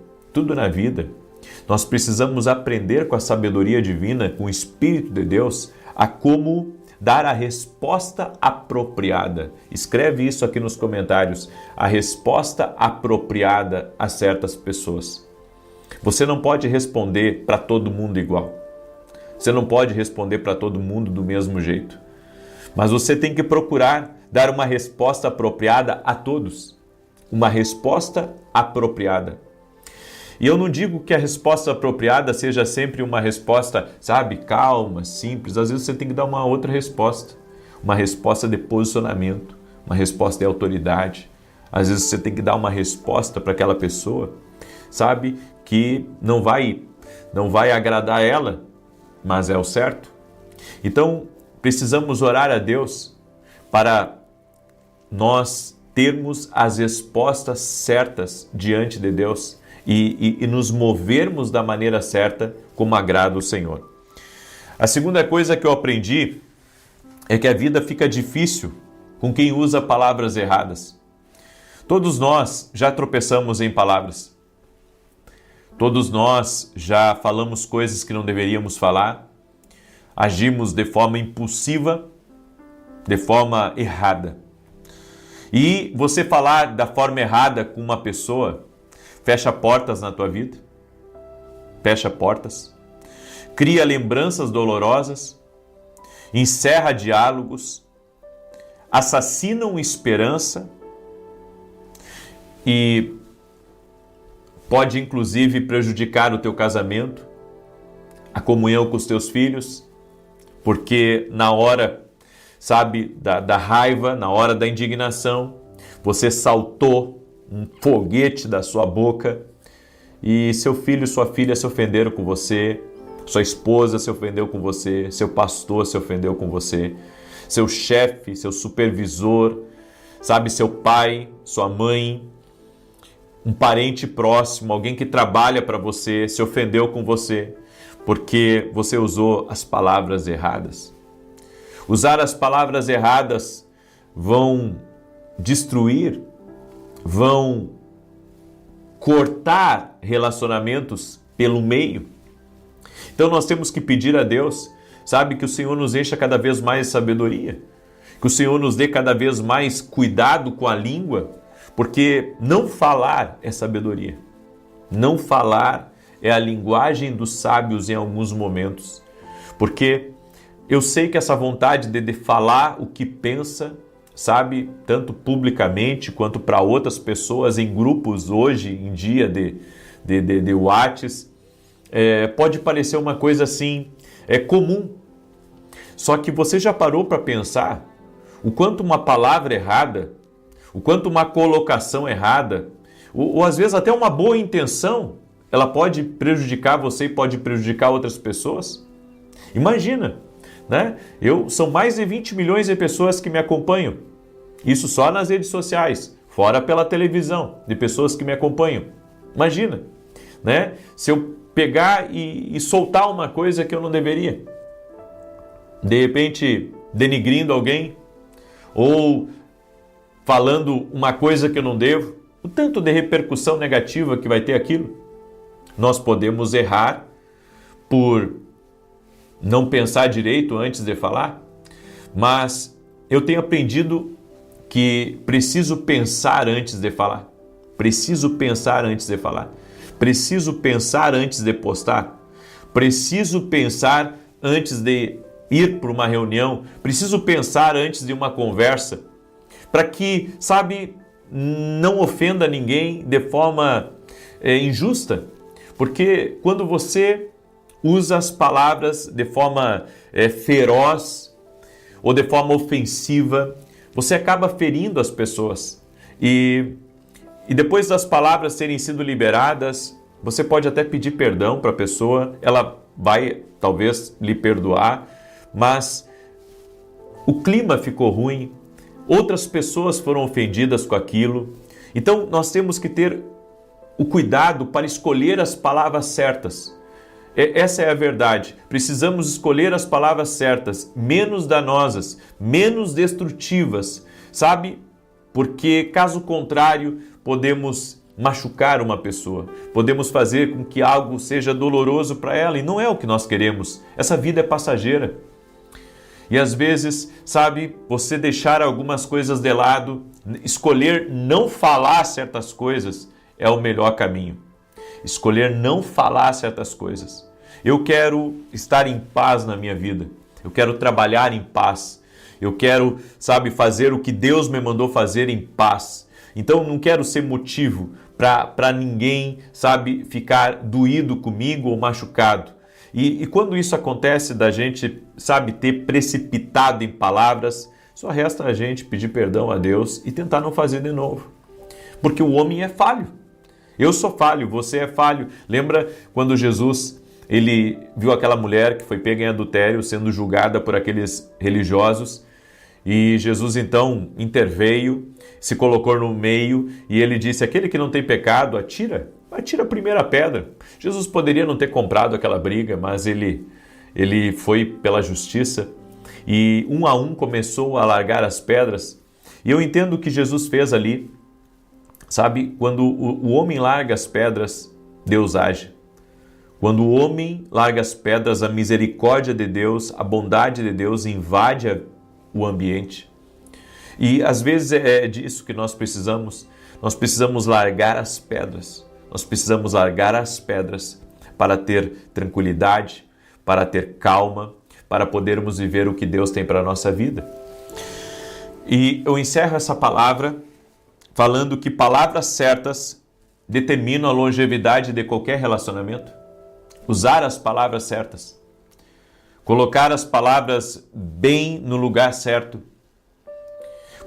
nós precisamos aprender com a sabedoria divina, com o Espírito de Deus, a como dar a resposta apropriada. Escreve isso aqui nos comentários, a resposta apropriada a certas pessoas. Você não pode responder para todo mundo igual. Você não pode responder para todo mundo do mesmo jeito. Mas você tem que procurar dar uma resposta apropriada a todos. Uma resposta apropriada. E eu não digo que a resposta apropriada seja sempre uma resposta, sabe, calma, simples. Às vezes você tem que dar uma outra resposta. Uma resposta de posicionamento, uma resposta de autoridade. Às vezes você tem que dar uma resposta para aquela pessoa, sabe, que não vai agradar ela, mas é o certo. Então, precisamos orar a Deus para nós termos as respostas certas diante de Deus e nos movermos da maneira certa como agrada o Senhor. A segunda coisa que eu aprendi é que a vida fica difícil com quem usa palavras erradas. Todos nós já tropeçamos em palavras. Todos nós já falamos coisas que não deveríamos falar. Agimos de forma impulsiva, de forma errada. E você falar da forma errada com uma pessoa fecha portas na tua vida, fecha portas, cria lembranças dolorosas, encerra diálogos, assassinam esperança e pode inclusive prejudicar o teu casamento, a comunhão com os teus filhos, porque na hora, sabe, da raiva, na hora da indignação, você saltou um foguete da sua boca e seu filho e sua filha se ofenderam com você, sua esposa se ofendeu com você, seu pastor se ofendeu com você, seu chefe, seu supervisor, sabe, seu pai, sua mãe, um parente próximo, alguém que trabalha para você, se ofendeu com você, porque você usou as palavras erradas. Usar as palavras erradas vão destruir, vão cortar relacionamentos pelo meio. Então nós temos que pedir a Deus, sabe, que o Senhor nos encha cada vez mais de sabedoria, que o Senhor nos dê cada vez mais cuidado com a língua, porque não falar é sabedoria. Não falar é a linguagem dos sábios em alguns momentos. Porque eu sei que essa vontade de falar o que pensa, sabe, tanto publicamente quanto para outras pessoas em grupos hoje em dia de WhatsApp, pode parecer uma coisa assim, comum. Só que você já parou para pensar o quanto uma palavra errada, o quanto uma colocação errada, ou às vezes até uma boa intenção, ela pode prejudicar você e pode prejudicar outras pessoas? Imagina, né? São mais de 20 milhões de pessoas que me acompanham. Isso só nas redes sociais, fora pela televisão, de pessoas que me acompanham. Imagina, né? Se eu pegar e soltar uma coisa que eu não deveria, de repente denigrindo alguém, ou falando uma coisa que eu não devo, o tanto de repercussão negativa que vai ter aquilo. Nós podemos errar por não pensar direito antes de falar, mas eu tenho aprendido que preciso pensar antes de falar. Preciso pensar antes de falar. Preciso pensar antes de postar. Preciso pensar antes de ir para uma reunião. Preciso pensar antes de uma conversa, para que, sabe, não ofenda ninguém de forma injusta. Porque quando você usa as palavras de forma feroz ou de forma ofensiva, você acaba ferindo as pessoas. E depois das palavras terem sido liberadas, você pode até pedir perdão para a pessoa, ela vai talvez lhe perdoar, mas o clima ficou ruim, outras pessoas foram ofendidas com aquilo. Então nós temos que ter o cuidado para escolher as palavras certas. Essa é a verdade. Precisamos escolher as palavras certas, menos danosas, menos destrutivas, sabe? Porque, caso contrário, podemos machucar uma pessoa, podemos fazer com que algo seja doloroso para ela, e não é o que nós queremos. Essa vida é passageira. E às vezes, sabe, você deixar algumas coisas de lado, escolher não falar certas coisas é o melhor caminho. Escolher não falar certas coisas. Eu quero estar em paz na minha vida. Eu quero trabalhar em paz. Eu quero, sabe, fazer o que Deus me mandou fazer em paz. Então não quero ser motivo para ninguém, sabe, ficar doído comigo ou machucado. E quando isso acontece da gente, sabe, ter precipitado em palavras, só resta a gente pedir perdão a Deus e tentar não fazer de novo. Porque o homem é falho. Eu sou falho, você é falho. Lembra quando Jesus, ele viu aquela mulher que foi pega em adultério, sendo julgada por aqueles religiosos, e Jesus então interveio, se colocou no meio e ele disse: aquele que não tem pecado, atira a primeira pedra. Jesus poderia não ter comprado aquela briga, mas ele foi pela justiça e um a um começou a largar as pedras. E eu entendo o que Jesus fez ali. Sabe, quando o homem larga as pedras, Deus age. Quando o homem larga as pedras, a misericórdia de Deus, a bondade de Deus invade o ambiente. E às vezes é disso que nós precisamos. Nós precisamos largar as pedras. Nós precisamos largar as pedras para ter tranquilidade, para ter calma, para podermos viver o que Deus tem para a nossa vida. E eu encerro essa palavra falando que palavras certas determinam a longevidade de qualquer relacionamento. Usar as palavras certas. Colocar as palavras bem no lugar certo.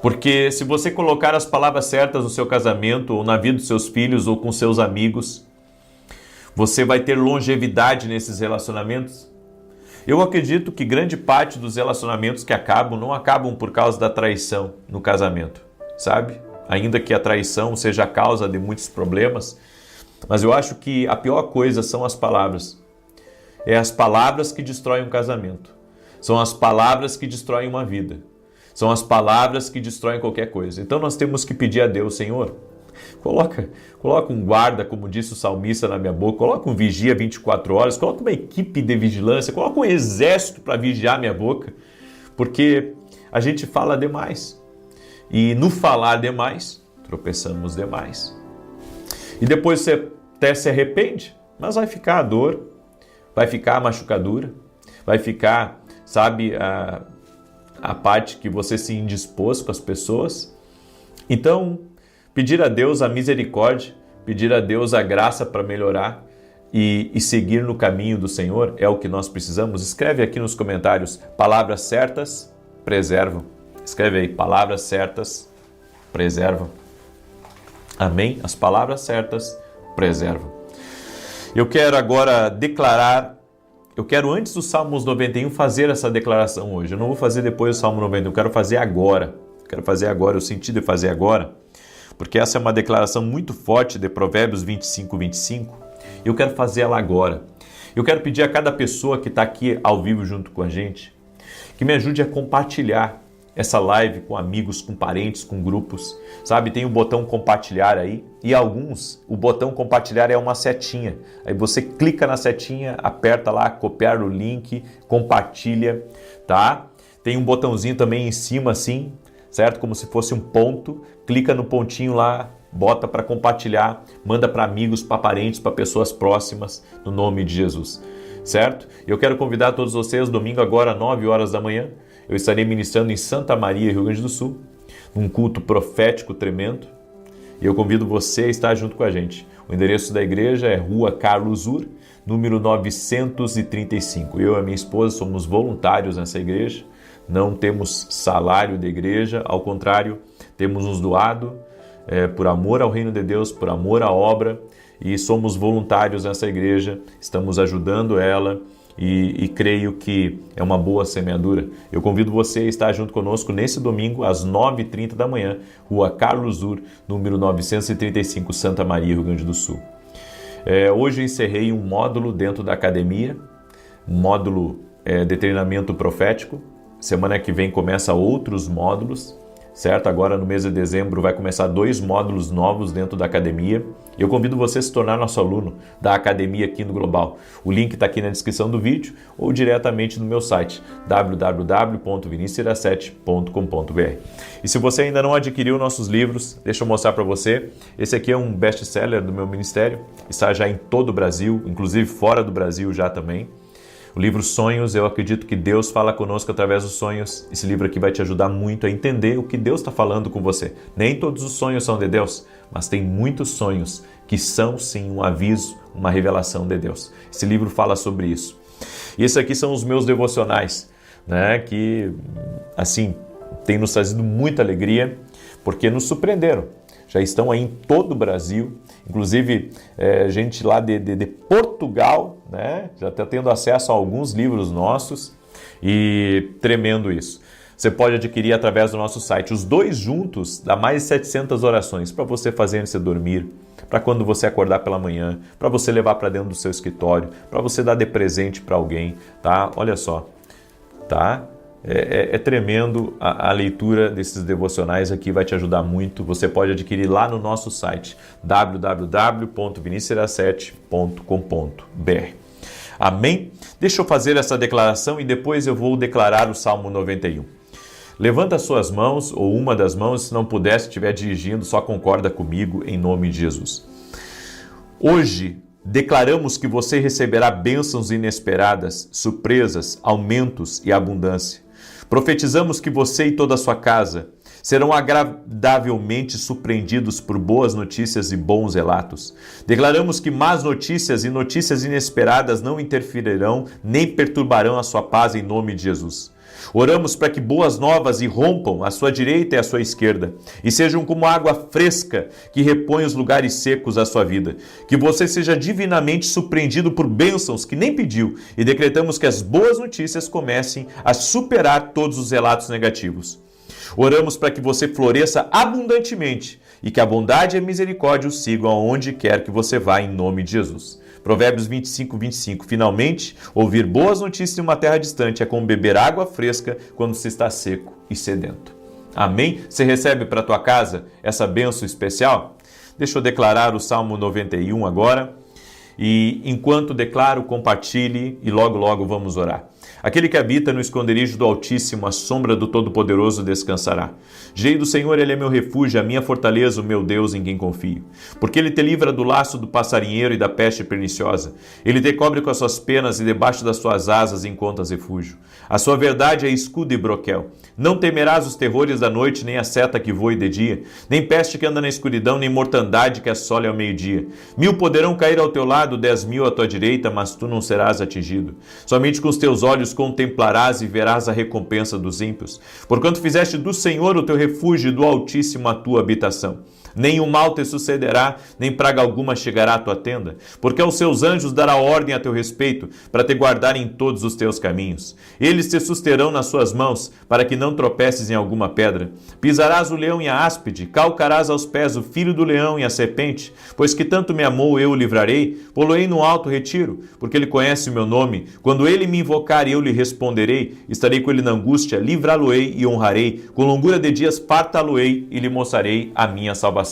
Porque se você colocar as palavras certas no seu casamento, ou na vida dos seus filhos, ou com seus amigos, você vai ter longevidade nesses relacionamentos. Eu acredito que grande parte dos relacionamentos que acabam, não acabam por causa da traição no casamento, sabe? Ainda que a traição seja a causa de muitos problemas, mas eu acho que a pior coisa são as palavras. É as palavras que destroem um casamento. São as palavras que destroem uma vida. São as palavras que destroem qualquer coisa. Então nós temos que pedir a Deus: Senhor, coloca um guarda, como disse o salmista, na minha boca, coloca um vigia 24 horas, coloca uma equipe de vigilância, coloca um exército para vigiar minha boca, porque a gente fala demais. E no falar demais, tropeçamos demais. E depois você até se arrepende, mas vai ficar a dor, vai ficar a machucadura, vai ficar, sabe, a parte que você se indispôs com as pessoas. Então, pedir a Deus a misericórdia, pedir a Deus a graça para melhorar e seguir no caminho do Senhor é o que nós precisamos. Escreve aqui nos comentários: palavras certas preservam. Escreve aí: palavras certas preservam. Amém? As palavras certas preservam. Eu quero agora declarar, eu quero antes do Salmos 91 fazer essa declaração hoje. Eu não vou fazer depois do Salmo 91, eu quero fazer agora. Eu senti de fazer agora, porque essa é uma declaração muito forte de Provérbios 25:25. Eu quero fazer ela agora. Eu quero pedir a cada pessoa que está aqui ao vivo junto com a gente, que me ajude a compartilhar essa live com amigos, com parentes, com grupos, sabe? Tem o botão compartilhar aí, e alguns, o botão compartilhar é uma setinha. Aí você clica na setinha, aperta lá, copiar o link, compartilha, tá? Tem um botãozinho também em cima assim, certo? Como se fosse um ponto, clica no pontinho lá, bota para compartilhar, manda para amigos, para parentes, para pessoas próximas, no nome de Jesus, certo? Eu quero convidar todos vocês, domingo agora, 9 horas da manhã, eu estarei ministrando em Santa Maria, Rio Grande do Sul, num culto profético tremendo, e eu convido você a estar junto com a gente. O endereço da igreja é Rua Carlos Ur, número 935. Eu e a minha esposa somos voluntários nessa igreja, não temos salário de igreja, ao contrário, temos nos doado por amor ao reino de Deus, por amor à obra, e somos voluntários nessa igreja, estamos ajudando ela, e creio que é uma boa semeadura. Eu convido você a estar junto conosco nesse domingo, às 9h30 da manhã, Rua Carlos Ur, número 935, Santa Maria, Rio Grande do Sul. Hoje eu encerrei um módulo dentro da academia, um módulo de treinamento profético. Semana que vem começa outros módulos, certo? Agora no mês de dezembro vai começar 2 módulos novos dentro da academia. Eu convido você a se tornar nosso aluno da academia aqui no Global. O link está aqui na descrição do vídeo ou diretamente no meu site www.vinicius17.com.br. E se você ainda não adquiriu nossos livros, deixa eu mostrar para você. Esse aqui é um best-seller do meu ministério, está já em todo o Brasil, inclusive fora do Brasil já também. O livro Sonhos, eu acredito que Deus fala conosco através dos sonhos. Esse livro aqui vai te ajudar muito a entender o que Deus está falando com você. Nem todos os sonhos são de Deus, mas tem muitos sonhos que são sim um aviso, uma revelação de Deus. Esse livro fala sobre isso. E esses aqui são os meus devocionais, né, que assim tem nos trazido muita alegria, porque nos surpreenderam. Já estão aí em todo o Brasil, inclusive gente lá de Portugal, né? Já está tendo acesso a alguns livros nossos e tremendo isso. Você pode adquirir através do nosso site. Os 2 juntos dá mais de 700 orações para você fazer antes de dormir, para quando você acordar pela manhã, para você levar para dentro do seu escritório, para você dar de presente para alguém, tá? Olha só, tá? É tremendo a leitura desses devocionais aqui, vai te ajudar muito. Você pode adquirir lá no nosso site www.vinicius17.com.br. Amém? Deixa eu fazer essa declaração e depois eu vou declarar o Salmo 91. Levanta as suas mãos ou uma das mãos, se não puder, se estiver dirigindo, só concorda comigo em nome de Jesus. Hoje declaramos que você receberá bênçãos inesperadas, surpresas, aumentos e abundância. Profetizamos que você e toda a sua casa serão agradavelmente surpreendidos por boas notícias e bons relatos. Declaramos que más notícias e notícias inesperadas não interferirão nem perturbarão a sua paz em nome de Jesus. Oramos para que boas novas irrompam à sua direita e à sua esquerda e sejam como água fresca que repõe os lugares secos da sua vida. Que você seja divinamente surpreendido por bênçãos que nem pediu e decretamos que as boas notícias comecem a superar todos os relatos negativos. Oramos para que você floresça abundantemente e que a bondade e a misericórdia o sigam aonde quer que você vá em nome de Jesus. Provérbios 25:25. Finalmente, ouvir boas notícias em uma terra distante é como beber água fresca quando se está seco e sedento. Amém? Você recebe para a tua casa essa bênção especial? Deixa eu declarar o Salmo 91 agora. E enquanto declaro, compartilhe e logo vamos orar. Aquele que habita no esconderijo do Altíssimo, a sombra do Todo-Poderoso descansará. Direi do Senhor, Ele é meu refúgio, a minha fortaleza, o meu Deus em quem confio. Porque Ele te livra do laço do passarinheiro e da peste perniciosa. Ele te cobre com as suas penas e debaixo das suas asas encontras refúgio. A sua verdade é escudo e broquel. Não temerás os terrores da noite, nem a seta que voe de dia, nem peste que anda na escuridão, nem mortandade que assole ao meio-dia. 1000 poderão cair ao teu lado, 10.000 à tua direita, mas tu não serás atingido. Somente com os teus olhos contemplarás e verás a recompensa dos ímpios. Porquanto fizeste do Senhor o teu refúgio e do Altíssimo a tua habitação. Nem o mal te sucederá, nem praga alguma chegará à tua tenda, porque aos seus anjos dará ordem a teu respeito, para te guardar em todos os teus caminhos. Eles te susterão nas suas mãos, para que não tropeces em alguma pedra. Pisarás o leão e a áspide, calcarás aos pés o filho do leão e a serpente, pois que tanto me amou, eu o livrarei, pô-lo-ei no alto retiro, porque ele conhece o meu nome. Quando ele me invocar, eu lhe responderei, estarei com ele na angústia, livrá-lo-ei e honrarei, com longura de dias fartá-lo-ei e lhe mostrarei a minha salvação.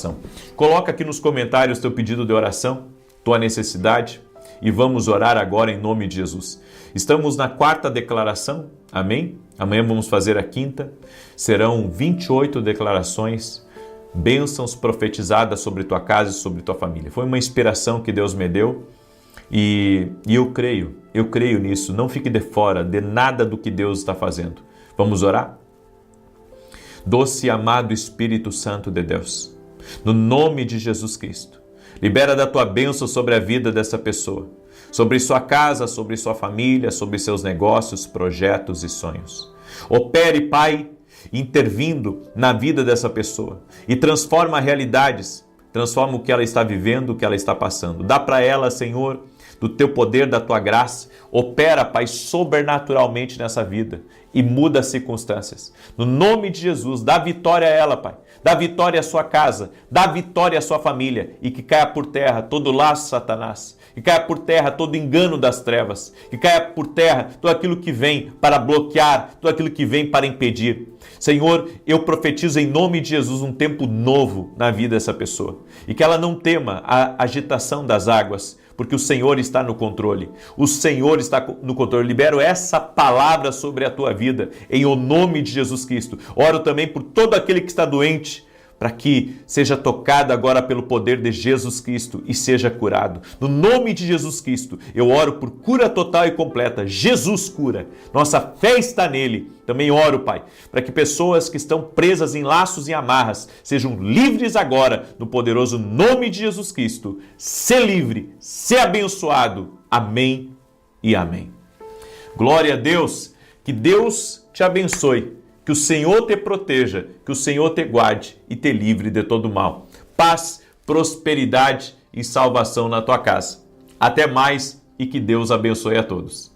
Coloca aqui nos comentários teu pedido de oração, tua necessidade, e vamos orar agora em nome de Jesus. Estamos na 4ª declaração, amém? Amanhã vamos fazer a 5ª. Serão 28 declarações, bênçãos profetizadas sobre tua casa e sobre tua família. Foi uma inspiração que Deus me deu e eu creio nisso. Não fique de fora de nada do que Deus está fazendo. Vamos orar? Doce e amado Espírito Santo de Deus, no nome de Jesus Cristo, libera da tua bênção sobre a vida dessa pessoa, sobre sua casa, sobre sua família, sobre seus negócios, projetos e sonhos. Opere, Pai, intervindo na vida dessa pessoa e transforma realidades, transforma o que ela está vivendo, o que ela está passando. Dá para ela, Senhor, do teu poder, da tua graça. Opera, Pai, sobrenaturalmente nessa vida e muda as circunstâncias. No nome de Jesus, dá vitória a ela, Pai. dá vitória à sua casa, dá vitória à sua família e que caia por terra todo laço, Satanás, que caia por terra todo engano das trevas, que caia por terra tudo aquilo que vem para bloquear, tudo aquilo que vem para impedir. Senhor, eu profetizo em nome de Jesus um tempo novo na vida dessa pessoa e que ela não tema a agitação das águas, porque o Senhor está no controle. O Senhor está no controle. Eu libero essa palavra sobre a tua vida em o nome de Jesus Cristo. Oro também por todo aquele que está doente, para que seja tocado agora pelo poder de Jesus Cristo e seja curado. No nome de Jesus Cristo, eu oro por cura total e completa. Jesus cura. Nossa fé está nele. Também oro, Pai, para que pessoas que estão presas em laços e amarras sejam livres agora, no poderoso nome de Jesus Cristo. Ser livre, ser abençoado. Amém e amém. Glória a Deus. Que Deus te abençoe. Que o Senhor te proteja, que o Senhor te guarde e te livre de todo mal. Paz, prosperidade e salvação na tua casa. Até mais e que Deus abençoe a todos.